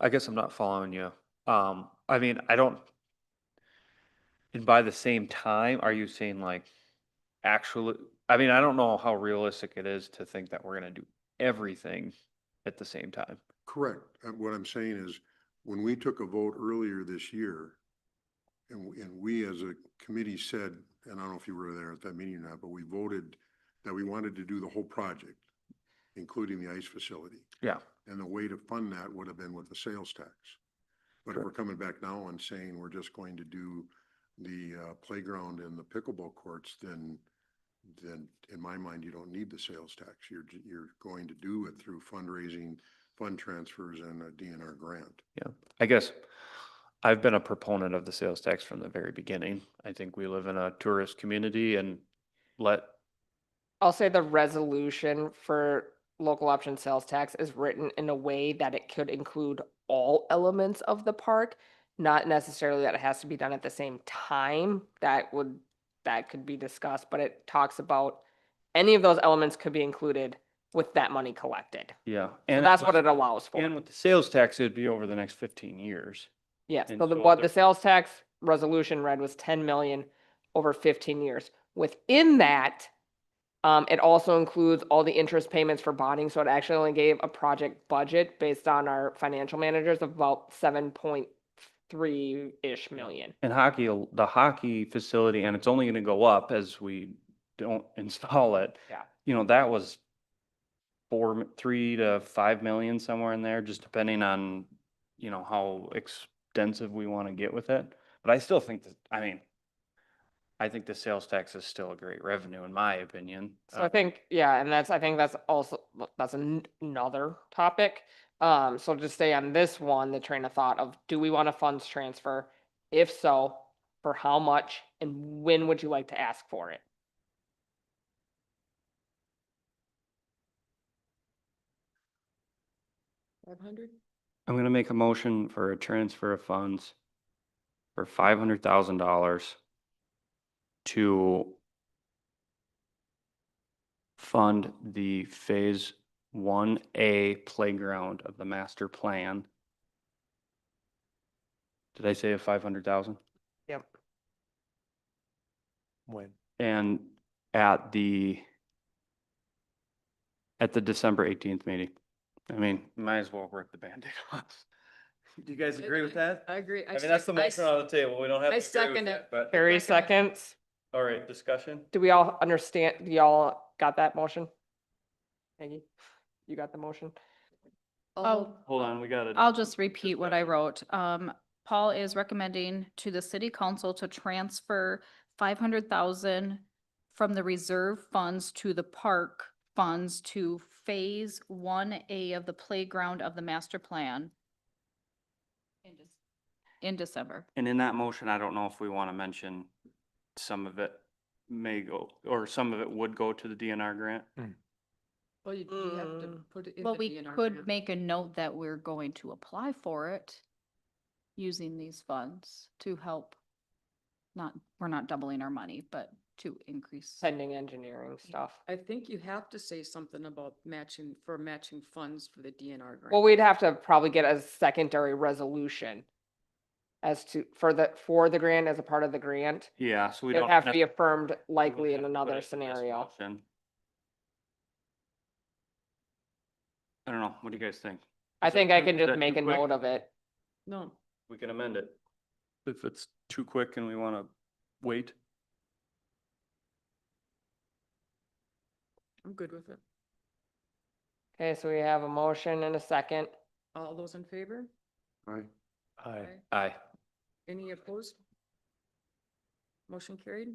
I guess I'm not following you. I mean, I don't, and by the same time, are you saying like actually, I mean, I don't know how realistic it is to think that we're gonna do everything at the same time. Correct. What I'm saying is, when we took a vote earlier this year, and we as a committee said, and I don't know if you were there at that meeting or not, but we voted that we wanted to do the whole project, including the ice facility. Yeah. And the way to fund that would have been with the sales tax. But if we're coming back now and saying we're just going to do the playground and the pickleball courts, then in my mind, you don't need the sales tax. You're going to do it through fundraising, fund transfers, and a DNR grant. Yeah. I guess I've been a proponent of the sales tax from the very beginning. I think we live in a tourist community and I'll say the resolution for local option sales tax is written in a way that it could include all elements of the park, not necessarily that it has to be done at the same time. That could be discussed, but it talks about any of those elements could be included with that money collected. yeah. So And that's what it allows for. And with the sales tax, it'd be over the next 15 years. Yes, and so so what there- the sales tax resolution read was 10 million over 15 years. Within that, It also includes all the interest payments for bonding, so it actually only gave a project budget based on our financial managers of about 7.3-ish million. And hockey, the hockey facility, and it's only gonna go up as we don't install it. Yeah. You know, that was 3 to 5 million, somewhere in there, just depending on, you know, how extensive we wanna get with it. But I still think that, I mean, I think the sales tax is still a great revenue, in my opinion. So I think, yeah, and I think that's also, that's another topic. So just stay on this one, the train of thought of, do we want a funds transfer? If so, for how much and when would you like to ask for it? I'm gonna make a motion for a transfer of funds for $500,000 to fund the Phase 1A playground of the master plan. Did I say a 500,000? Yep. When? And at the December 18th meeting. I mean, might as well rip the Band-Aid off. Do you guys agree with that? I agree. I mean, that's the motion on the table. We don't have I to agree with second it, it. but, Carrie Second. seconds. all right, discussion? Do we all understand? Do y'all got that motion? Peggy, you got the motion? Oh, Hold on, we got it. I'll just repeat what I wrote. Paul is recommending to the city council to transfer 500,000 from the reserve funds to the park funds to Phase 1A of the playground of the master plan in December. And in that motion, I don't know if we want to mention some of it may go, or some of it would go to the DNR grant. Well, you have to put it in Well, the we DNR could grant. make a note that we're going to apply for it using these funds to help. We're not doubling our money, but to increase. Pending engineering stuff. I think you have to say something about matching funds for the DNR grant. Well, we'd have to probably get a secondary resolution as to, for the grant, as a part of the grant. Yeah, so we It would don't. have to be necessarily- affirmed we likely wouldn't in have to put another it in this scenario. motion. I don't know, what do you guys think? I Is that think I too- can is just that make too a quick? note of it. No, We can amend it. If it's too quick and we want to wait. I'm good with it. Okay, so we have a motion and a second. All those in favor? Aye. Aye. Aye. Any opposed? Motion carried.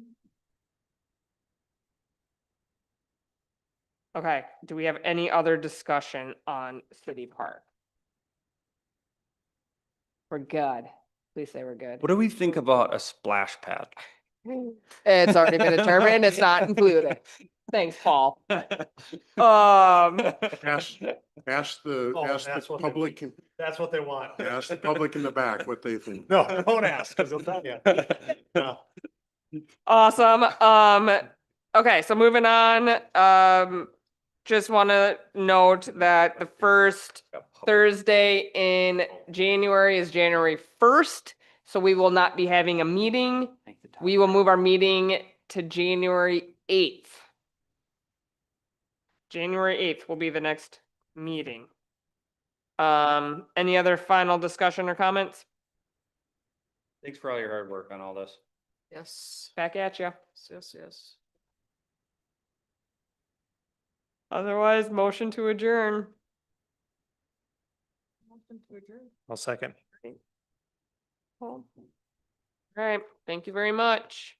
Okay, do we have any other discussion on City Park? We're good. Please say we're good. What do we think about a splash pad? It's already been determined, it's not included. Thanks, Paul. Ask, ask the, Oh, ask that's the what they- public, That's what they want. ask the public in the back what they think. No, don't ask, because they'll tell you. No. Awesome. Okay, so moving on, just want to note that the first Thursday in January is January 1st, so we will not be having a meeting. We will move our meeting to January 8th. January 8th will be the next meeting. Any other final discussion or comments? Thanks for all your hard work on all this. Yes, Back at you. yes. Otherwise, motion to adjourn. Motion to adjourn. I'll second. All right, thank you very much.